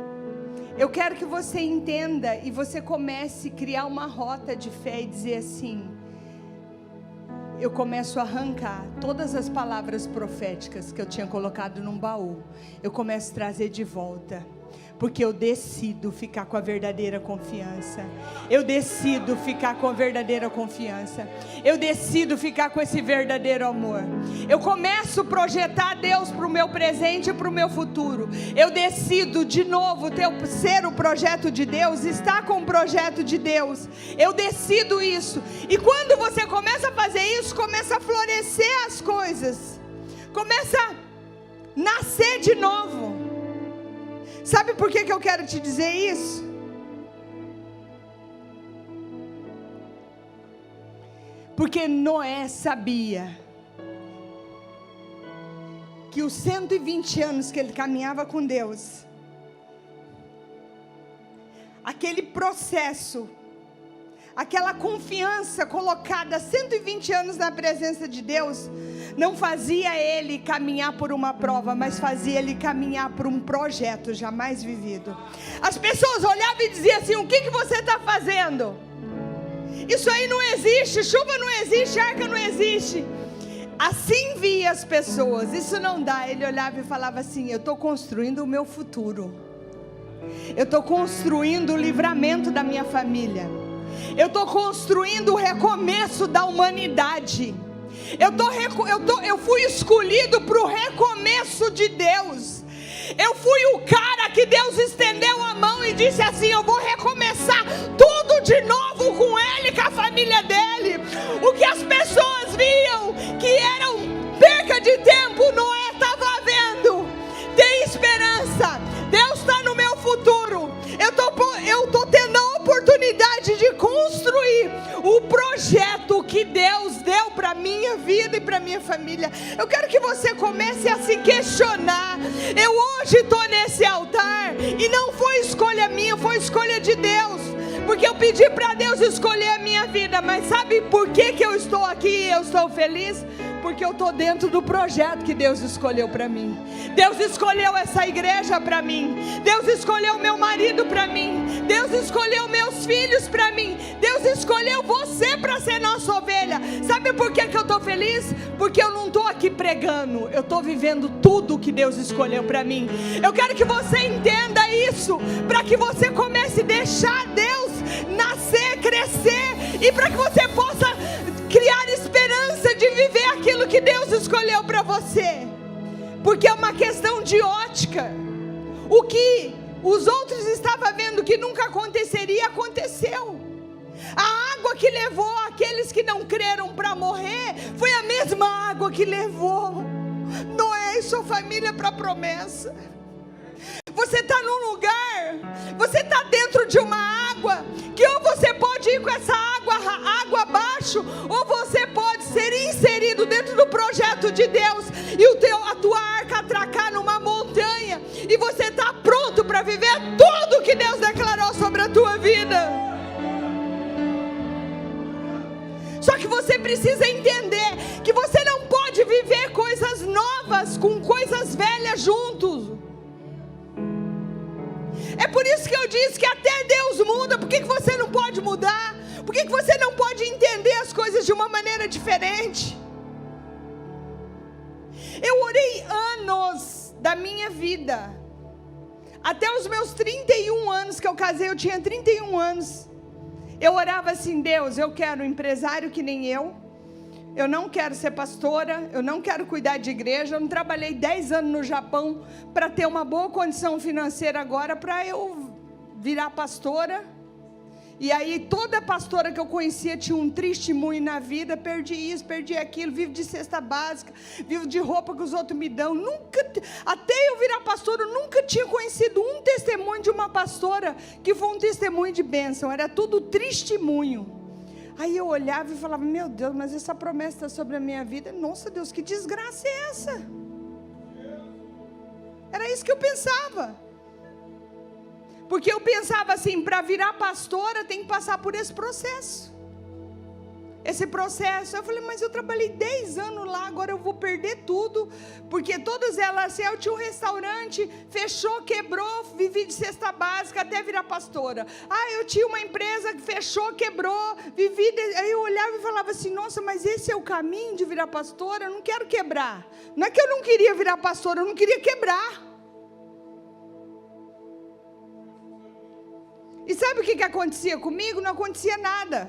Eu quero que você entenda e você comece a criar uma rota de fé e dizer assim: eu começo a arrancar todas as palavras proféticas que eu tinha colocado num baú. Eu começo a trazer de volta. Porque eu decido ficar com a verdadeira confiança. Eu decido ficar com a verdadeira confiança. Eu decido ficar com esse verdadeiro amor. Eu começo a projetar Deus para o meu presente e para o meu futuro. Eu decido de novo ser o projeto de Deus, estar com o projeto de Deus. Eu decido isso. E quando você começa a fazer isso, começa a florescer as coisas. Começa a nascer de novo. Sabe por que eu quero te dizer isso? Porque Noé sabia que os 120 anos que ele caminhava com Deus, aquele processo, aquela confiança colocada 120 anos na presença de Deus, não fazia ele caminhar por uma prova, mas fazia ele caminhar por um projeto jamais vivido. As pessoas olhavam e diziam assim: o que você está fazendo? Isso aí não existe, chuva não existe, arca não existe. Assim via as pessoas, isso não dá. Ele olhava e falava assim: eu estou construindo o meu futuro. Eu estou construindo o livramento da minha família. Eu estou construindo o recomeço da humanidade. Eu fui escolhido para o recomeço de Deus. Eu fui o cara que Deus estendeu a mão e disse assim: eu vou recomeçar tudo de novo com ele e com a família dele. O que as pessoas viam que era perca de tempo, Noé estava vendo. Tem esperança. Deus está no meu futuro. Eu estou tendo a oportunidade de construir o projeto que Deus deu para a minha vida e para a minha família. Eu quero que você comece a se questionar. Eu hoje estou nesse altar e não foi escolha minha, foi escolha de Deus. Porque eu pedi para Deus escolher a minha vida. Mas sabe por que eu estou aqui e eu estou feliz? Porque eu estou dentro do projeto que Deus escolheu para mim. Deus escolheu essa igreja para mim. Deus escolheu meu marido para mim. Deus escolheu meus filhos para mim. Deus escolheu você para ser nossa ovelha. Sabe por que eu estou feliz? Porque eu não estou aqui pregando. Eu estou vivendo tudo que Deus escolheu para mim. Eu quero que você entenda isso, para que você comece a deixar Deus nascer, crescer, e para que você possa criar esperança de viver aquilo que Deus escolheu para você. Porque é uma questão de ótica. O que os outros estavam vendo que nunca aconteceria, aconteceu. A água que levou aqueles que não creram para morrer foi a mesma água que levou Noé e sua família para a promessa. Você está num lugar, você está dentro de uma água, que ou você pode ir com essa água abaixo, ou você pode ser inserido dentro do projeto de Deus, e a tua arca atracar numa montanha, e você está pronto para viver tudo que Deus declarou sobre a tua vida. Só que você precisa entender que você não pode viver coisas novas com coisas velhas juntos. isso que eu disse que até Deus muda. Por que você não pode mudar? Por que você não pode entender as coisas de uma maneira diferente? Eu orei anos da minha vida, até os meus 31 anos que eu casei, eu tinha 31 anos. Eu orava assim: Deus, eu quero um empresário que nem eu não quero ser pastora, eu não quero cuidar de igreja, eu não trabalhei 10 anos no Japão para ter uma boa condição financeira agora, para eu virar pastora. E aí toda pastora que eu conhecia tinha um testemunho na vida: perdi isso, perdi aquilo, vivo de cesta básica, vivo de roupa que os outros me dão. Até eu virar pastora, eu nunca tinha conhecido um testemunho de uma pastora que foi um testemunho de bênção, era tudo testemunho. Aí eu olhava e falava: meu Deus, mas essa promessa está sobre a minha vida. Nossa Deus, que desgraça é essa? Era isso que eu pensava. Porque eu pensava assim: para virar pastora tem que passar por esse processo. Esse processo, eu falei: mas eu trabalhei 10 anos lá, agora eu vou perder tudo. Porque todas elas, assim, eu tinha um restaurante, fechou, quebrou, vivi de cesta básica até virar pastora. Eu tinha uma empresa que fechou, quebrou, aí eu olhava e falava assim: nossa, mas esse é o caminho de virar pastora? Eu não quero quebrar. Não é que eu não queria virar pastora, eu não queria quebrar. E sabe o que acontecia comigo? Não acontecia nada.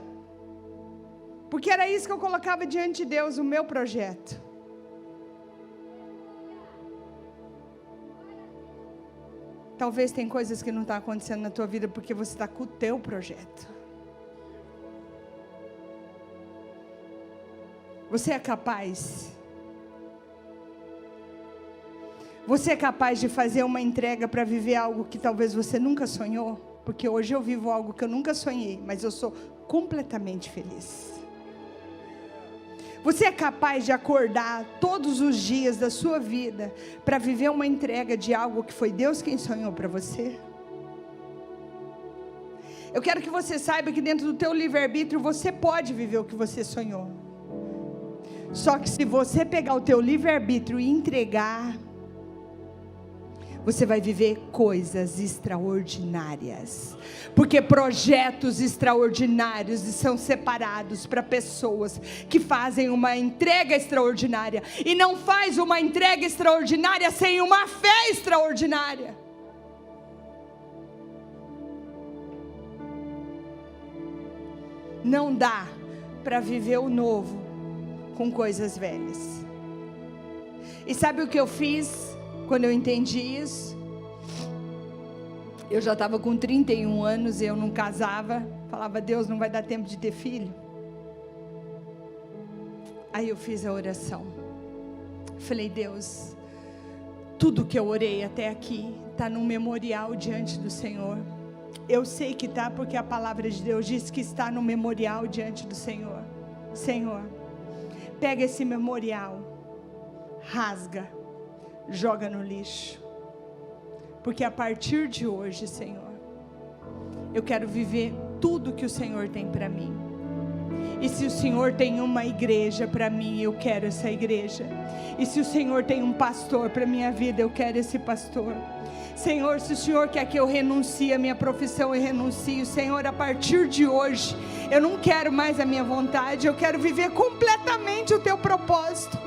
Porque era isso que eu colocava diante de Deus, o meu projeto. Talvez tem coisas que não estão acontecendo na tua vida porque você está com o teu projeto. Você é capaz? Você é capaz de fazer uma entrega para viver algo que talvez você nunca sonhou? Porque hoje eu vivo algo que eu nunca sonhei, mas eu sou completamente feliz. Você é capaz de acordar todos os dias da sua vida para viver uma entrega de algo que foi Deus quem sonhou para você? Eu quero que você saiba que dentro do teu livre-arbítrio você pode viver o que você sonhou. Só que se você pegar o teu livre-arbítrio e entregar, você vai viver coisas extraordinárias. Porque projetos extraordinários são separados para pessoas que fazem uma entrega extraordinária. E não faz uma entrega extraordinária sem uma fé extraordinária. Não dá para viver o novo com coisas velhas. E sabe o que eu fiz? Quando eu entendi isso, eu já estava com 31 anos e eu não casava. Falava: Deus, não vai dar tempo de ter filho. Aí eu fiz a oração. Falei: Deus, tudo que eu orei até aqui está num memorial diante do Senhor. Eu sei que está, porque a palavra de Deus diz que está no memorial diante do Senhor. Senhor, pega esse memorial, rasga, joga no lixo, porque a partir de hoje, Senhor, eu quero viver tudo que o Senhor tem para mim. E se o Senhor tem uma igreja para mim, eu quero essa igreja. E se o Senhor tem um pastor para minha vida, eu quero esse pastor. Senhor, se o Senhor quer que eu renuncie a minha profissão, eu renuncio. Senhor, a partir de hoje, eu não quero mais a minha vontade, eu quero viver completamente o teu propósito.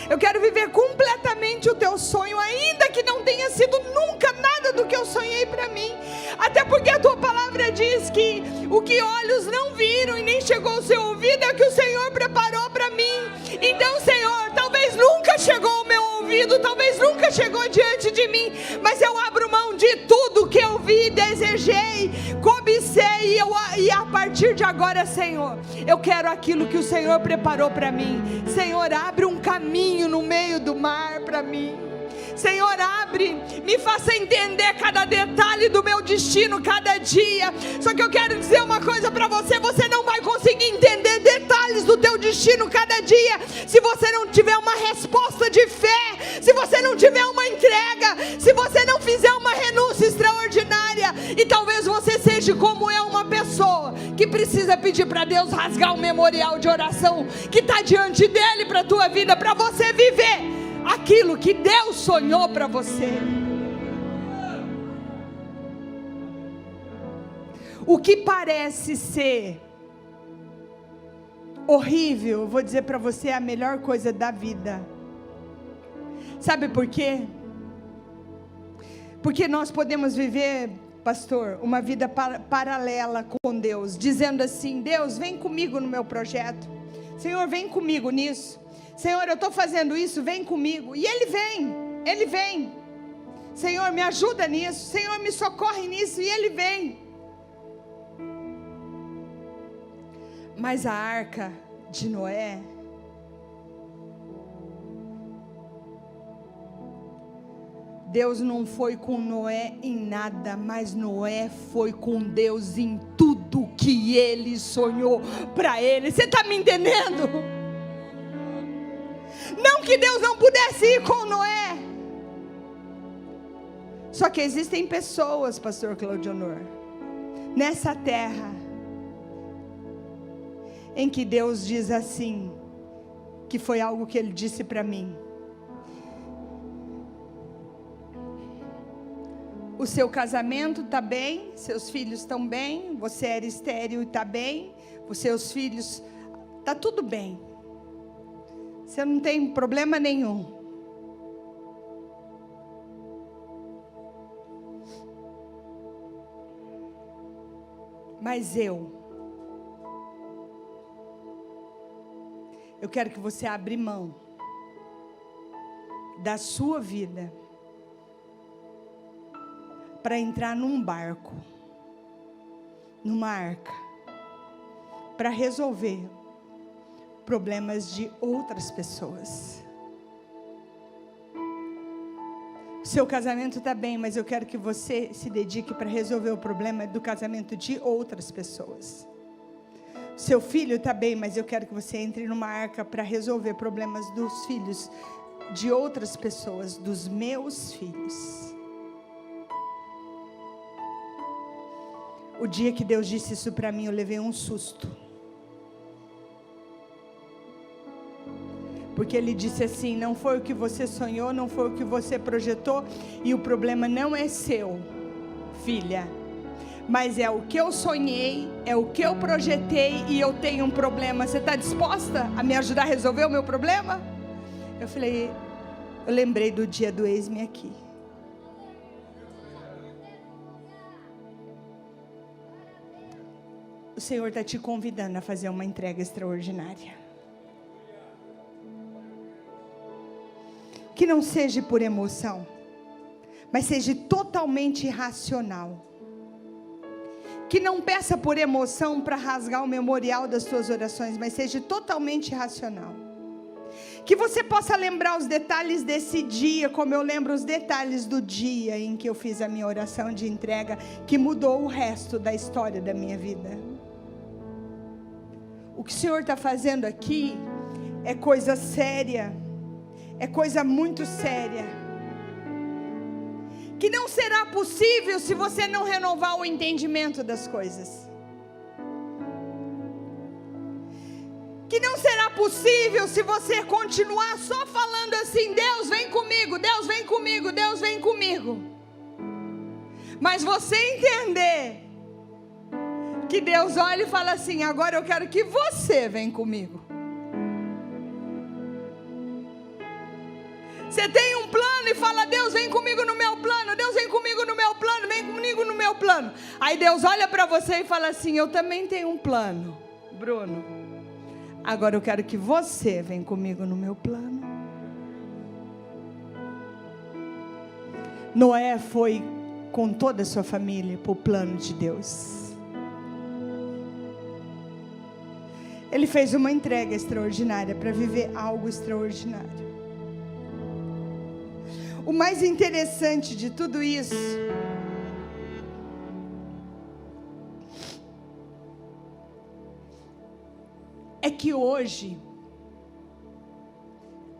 Eu quero viver completamente o teu sonho, ainda que não tenha sido nunca nada do que eu sonhei para mim. Até porque a tua palavra diz que o que olhos não viram e nem chegou ao seu ouvido é o que o Senhor preparou para mim. Então, Senhor, talvez nunca chegou ao meu ouvido, talvez nunca chegou diante de mim, mas eu abro mão de tudo que eu vi, desejei, cobicei, e a partir de agora, Senhor, eu quero aquilo que o Senhor preparou para mim. Senhor, abre um caminho no meio do mar para mim. Senhor, abre, me faça entender cada detalhe do meu destino, cada dia. Só que eu quero dizer uma coisa para você: você não vai conseguir entender detalhes do teu destino cada dia, se você não tiver uma resposta de fé, se você não tiver uma entrega, se você não fizer uma renúncia extraordinária. E talvez você seja como eu, uma pessoa que precisa pedir para Deus rasgar o memorial de oração que está diante dele para a tua vida, para você viver aquilo que Deus sonhou para você. O que parece ser horrível, eu vou dizer para você, é a melhor coisa da vida. Sabe por quê? Porque nós podemos viver, pastor, uma vida paralela com Deus, dizendo assim: Deus, vem comigo no meu projeto. Senhor, vem comigo nisso. Senhor, eu estou fazendo isso, vem comigo. E Ele vem. Senhor, me ajuda nisso. Senhor, me socorre nisso. E Ele vem. Mas a arca de Noé, Deus não foi com Noé em nada, mas Noé foi com Deus em tudo que ele sonhou para ele. Você está me entendendo? Não que Deus não pudesse ir com Noé. Só que existem pessoas, pastor Claudionor, nessa terra, em que Deus diz assim, que foi algo que Ele disse para mim: o seu casamento está bem, seus filhos estão bem, você era estéril e está bem, os seus filhos, está tudo bem, você não tem problema nenhum. Mas eu quero que você abra mão da sua vida para entrar num barco, numa arca, para resolver problemas de outras pessoas. Seu casamento está bem, mas eu quero que você se dedique para resolver o problema do casamento de outras pessoas. Seu filho está bem, mas eu quero que você entre numa arca para resolver problemas dos filhos de outras pessoas, dos meus filhos. O dia que Deus disse isso para mim, eu levei um susto. Porque Ele disse assim: não foi o que você sonhou, não foi o que você projetou, e o problema não é seu, filha, mas é o que eu sonhei, é o que eu projetei, e eu tenho um problema. Você está disposta a me ajudar a resolver o meu problema? Eu falei, eu lembrei do dia do Eis-me Aqui. O Senhor está te convidando a fazer uma entrega extraordinária. Que não seja por emoção, mas seja totalmente racional. Que não peça por emoção para rasgar o memorial das suas orações, mas seja totalmente racional. Que você possa lembrar os detalhes desse dia, como eu lembro os detalhes do dia em que eu fiz a minha oração de entrega, que mudou o resto da história da minha vida. O que o Senhor está fazendo aqui é coisa séria, é coisa muito séria, que não será possível se você não renovar o entendimento das coisas, que não será possível se você continuar só falando assim: Deus vem comigo, Deus vem comigo, Deus vem comigo, mas você entender que Deus olha e fala assim: agora eu quero que você venha comigo. Você tem um plano e fala: Deus vem comigo no meu plano, Deus vem comigo no meu plano, vem comigo no meu plano. Aí Deus olha para você e fala assim: eu também tenho um plano, Bruno. Agora eu quero que você venha comigo no meu plano. Noé foi com toda a sua família para o plano de Deus. Ele fez uma entrega extraordinária para viver algo extraordinário. O mais interessante de tudo isso é que hoje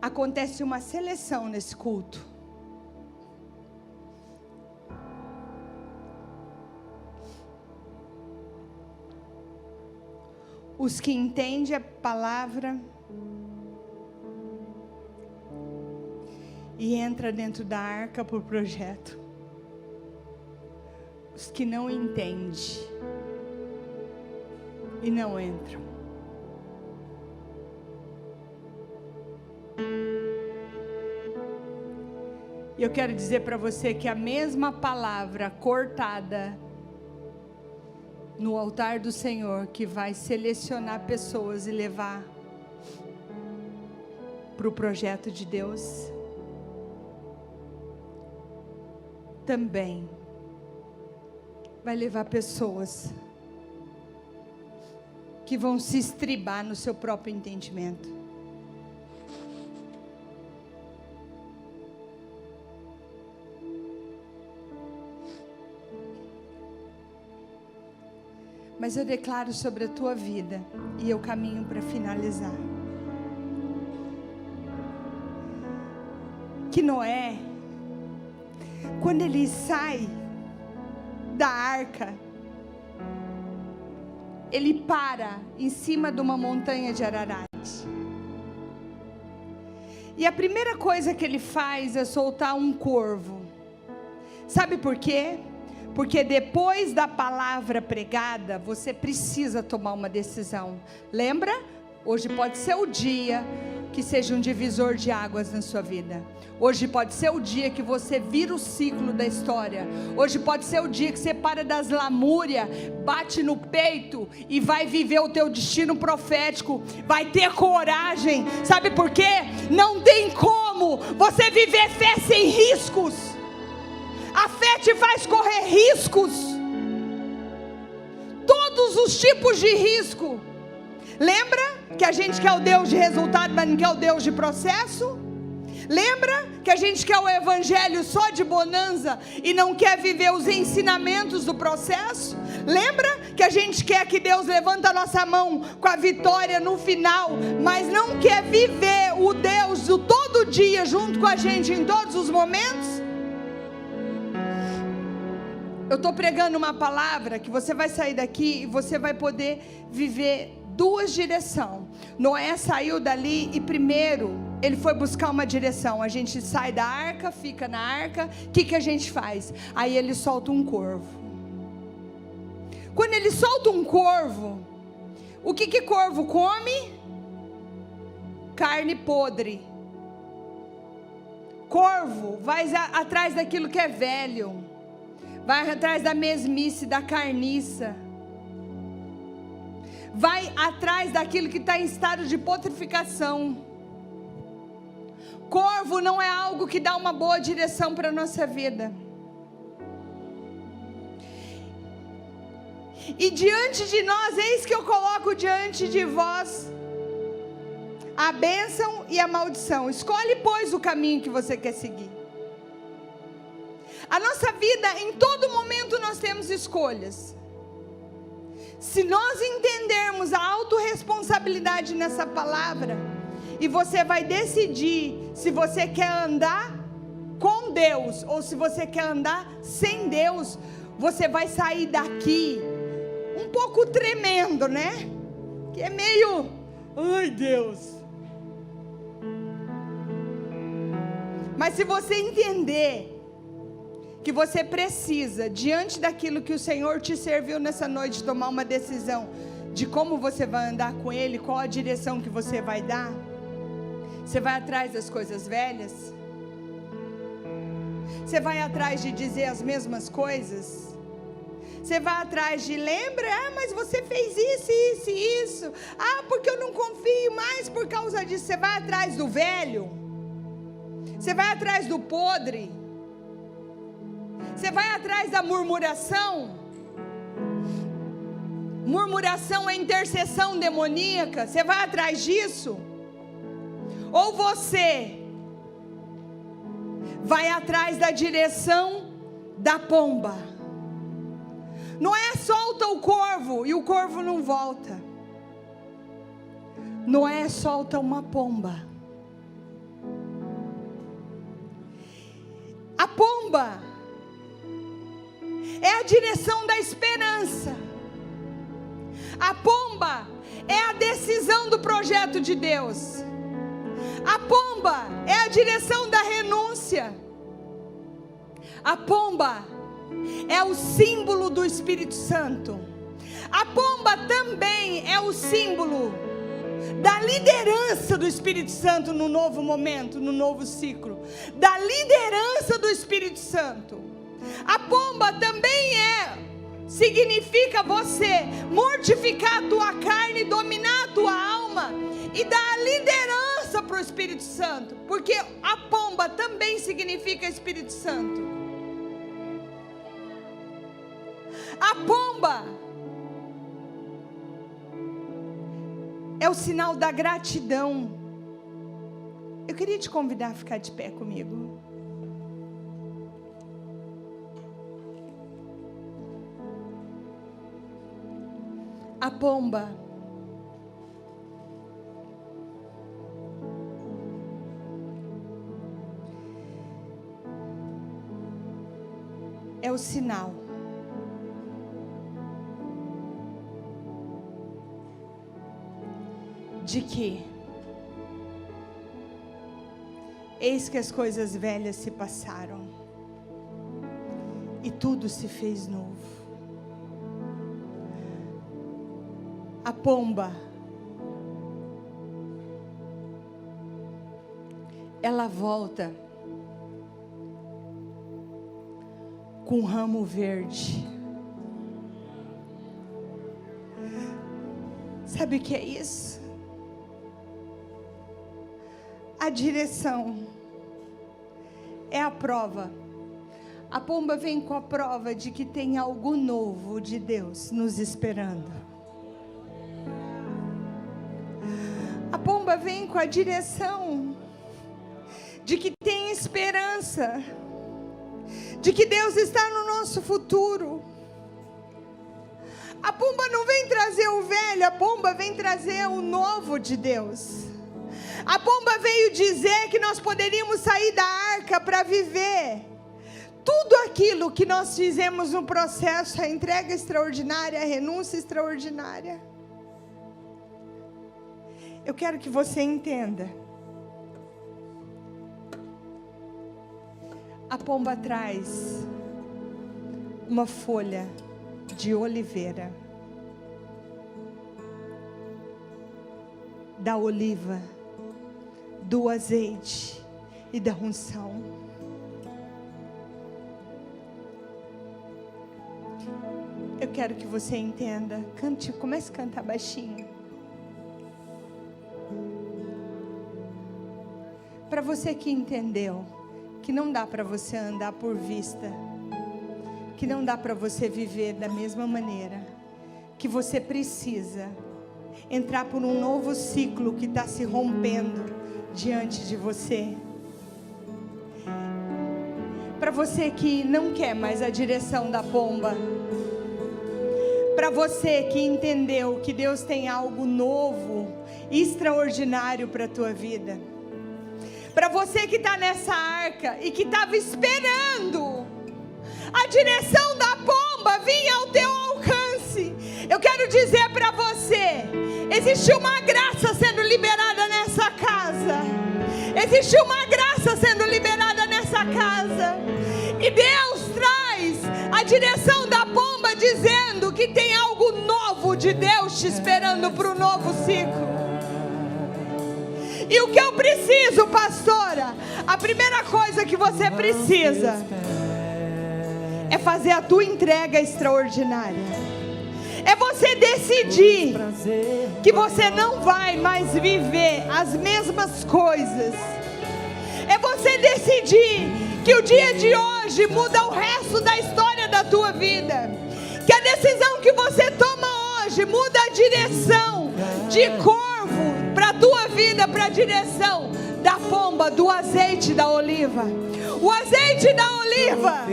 acontece uma seleção nesse culto. Os que entendem a palavra e entra dentro da arca por projeto. Os que não entendem e não entram. E eu quero dizer para você que a mesma palavra cortada no altar do Senhor, que vai selecionar pessoas e levar para o projeto de Deus, também vai levar pessoas que vão se estribar no seu próprio entendimento. Mas eu declaro sobre a tua vida, e eu caminho para finalizar, que Noé, quando ele sai da arca, ele para em cima de uma montanha de Ararat. E a primeira coisa que ele faz é soltar um corvo. Sabe por quê? Porque depois da palavra pregada, você precisa tomar uma decisão. Lembra? Hoje pode ser o dia que seja um divisor de águas na sua vida. Hoje pode ser o dia que você vira o ciclo da história. Hoje pode ser o dia que você para das lamúrias, bate no peito e vai viver o teu destino profético. Vai ter coragem. Sabe por quê? Não tem como você viver fé sem riscos. A fé te faz correr riscos, todos os tipos de risco. Lembra que a gente quer o Deus de resultado, mas não quer o Deus de processo? Lembra que a gente quer o evangelho só de bonança e não quer viver os ensinamentos do processo? Lembra que a gente quer que Deus levanta a nossa mão com a vitória no final, mas não quer viver o Deus do todo dia junto com a gente em todos os momentos? Eu estou pregando uma palavra que você vai sair daqui e você vai poder viver duas direções. Noé saiu dali e primeiro ele foi buscar uma direção. A gente sai da arca, fica na arca, o que a gente faz? Aí ele solta um corvo. Quando ele solta um corvo, o que corvo come? Carne podre. Corvo vai atrás daquilo que é velho. Vai atrás da mesmice, da carniça. Vai atrás daquilo que está em estado de putrificação. Corvo não é algo que dá uma boa direção para a nossa vida. E diante de nós, eis que eu coloco diante de vós a bênção e a maldição. Escolhe, pois, o caminho que você quer seguir. A nossa vida, em todo momento nós temos escolhas. Se nós entendermos a autorresponsabilidade nessa palavra, e você vai decidir se você quer andar com Deus, ou se você quer andar sem Deus, você vai sair daqui um pouco tremendo, né? Que é meio, ai Deus. Mas se você entender que você precisa, diante daquilo que o Senhor te serviu nessa noite, tomar uma decisão de como você vai andar com Ele, qual a direção que você vai dar. Você vai atrás das coisas velhas? Você vai atrás de dizer as mesmas coisas? Você vai atrás de, lembra? Mas você fez isso, isso e isso. Porque eu não confio mais por causa disso. Você vai atrás do velho? Você vai atrás do podre? Você vai atrás da murmuração? Murmuração é intercessão demoníaca. Você vai atrás disso? Ou você vai atrás da direção da pomba? Noé solta o corvo e o corvo não volta. Noé solta uma pomba. A pomba é a direção da esperança. A pomba é a decisão do projeto de Deus. A pomba é a direção da renúncia. A pomba é o símbolo do Espírito Santo. A pomba também é o símbolo da liderança do Espírito Santo no novo momento, no novo ciclo. Da liderança do Espírito Santo. A pomba também significa você mortificar a tua carne, dominar a tua alma e dar liderança para o Espírito Santo. Porque a pomba também significa Espírito Santo. A pomba é o sinal da gratidão. Eu queria te convidar a ficar de pé comigo. A pomba é o sinal de que eis que as coisas velhas se passaram e tudo se fez novo. A pomba, ela volta com um ramo verde. Sabe o que é isso? A direção é a prova. A pomba vem com a prova de que tem algo novo de Deus nos esperando. A pomba vem com a direção de que tem esperança, de que Deus está no nosso futuro. A pomba não vem trazer o velho, a pomba vem trazer o novo de Deus. A pomba veio dizer que nós poderíamos sair da arca para viver tudo aquilo que nós fizemos no processo, a entrega extraordinária, a renúncia extraordinária. Eu quero que você entenda. A pomba traz uma folha de oliveira, da oliva, do azeite e da unção. Eu quero que você entenda. Cante, comece a cantar baixinho. Para você que entendeu que não dá para você andar por vista, que não dá para você viver da mesma maneira, que você precisa entrar por um novo ciclo que está se rompendo diante de você. Para você que não quer mais a direção da pomba, para você que entendeu que Deus tem algo novo, extraordinário para a tua vida, para você que está nessa arca e que estava esperando a direção da pomba vir ao teu alcance, eu quero dizer para você, existe uma graça sendo liberada nessa casa, existe uma graça sendo liberada nessa casa, e Deus traz a direção da pomba dizendo que tem algo novo de Deus te esperando para o novo ciclo. E o que eu preciso, pastora? A primeira coisa que você precisa é fazer a tua entrega extraordinária. É você decidir que você não vai mais viver as mesmas coisas. É você decidir que o dia de hoje muda o resto da história da tua vida. Que a decisão que você toma hoje muda a direção de corvo para a tua vida, para a direção da pomba, do azeite da oliva. O azeite da oliva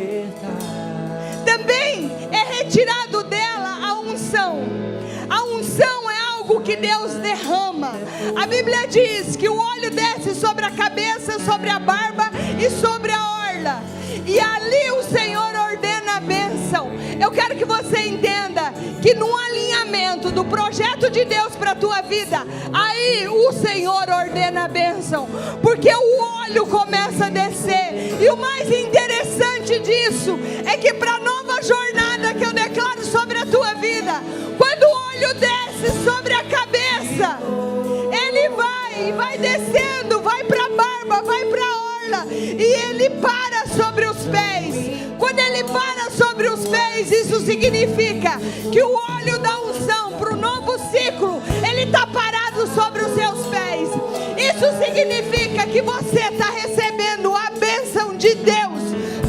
também é retirado dela a unção. A unção é algo que Deus derrama. A Bíblia diz que o óleo desce sobre a cabeça, sobre a barba e sobre a orla. E ali o Senhor ordena a bênção. Eu quero que você entenda que no alinhamento do projeto de Deus para a tua vida, aí o Senhor ordena a bênção, porque o óleo começa a descer. E o mais interessante disso é que para a nova jornada que eu declaro sobre a tua vida, quando e Ele para sobre os pés. Quando Ele para sobre os pés, isso significa que o óleo da unção para o novo ciclo, ele está parado sobre os seus pés. Isso significa que você está recebendo a bênção de Deus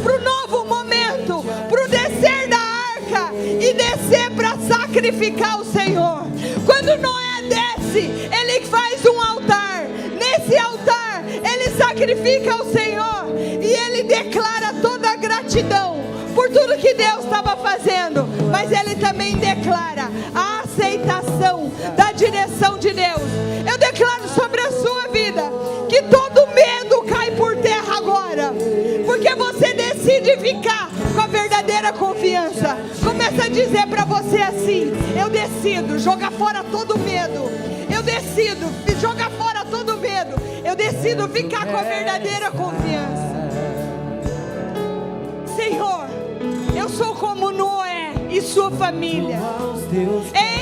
para o novo momento, para o descer da arca e descer para sacrificar o Senhor. Quando Noé desce, ele faz um altar. Nesse altar, ele sacrifica ao Senhor e ele declara toda a gratidão por tudo que Deus estava fazendo, mas ele também declara a aceitação da direção de Deus. Eu declaro sobre a sua vida que todo medo cai por terra agora, porque você decide ficar com a verdadeira confiança. Começa a dizer para você assim: eu decido jogar fora todo medo, eu decido jogar fora todo medo, eu decido ficar com a verdadeira confiança. Senhor, eu sou como Noé e sua família. É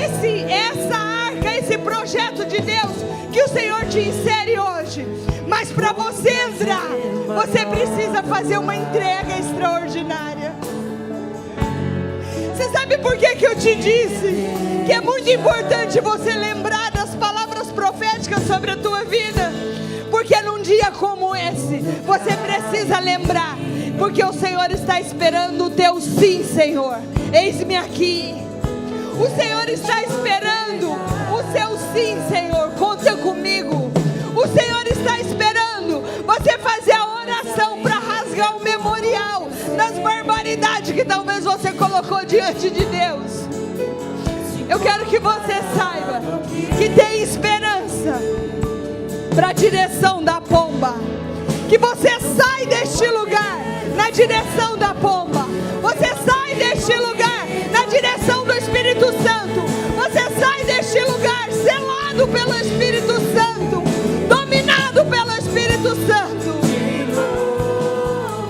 essa arca, esse projeto de Deus que o Senhor te insere hoje. Mas para você entrar, você precisa fazer uma entrega extraordinária. Você sabe por que eu te disse que é muito importante você lembrar das palavras proféticas sobre a tua vida? Porque num dia como esse, você precisa lembrar, porque o Senhor está esperando o teu sim, Senhor. Eis-me aqui. O Senhor está esperando o seu sim, Senhor. Conta comigo. O Senhor está esperando você fazer a oração para rasgar o memorial das barbaridades que talvez você colocou diante de Deus. Eu quero que você saiba que tem esperança para a direção da pomba. Que você sai deste lugar na direção da pomba. Você sai deste lugar na direção do Espírito Santo. Você sai deste lugar selado pelo Espírito Santo, dominado pelo Espírito Santo,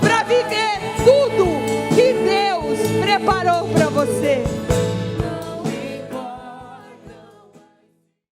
para viver tudo que Deus preparou para você.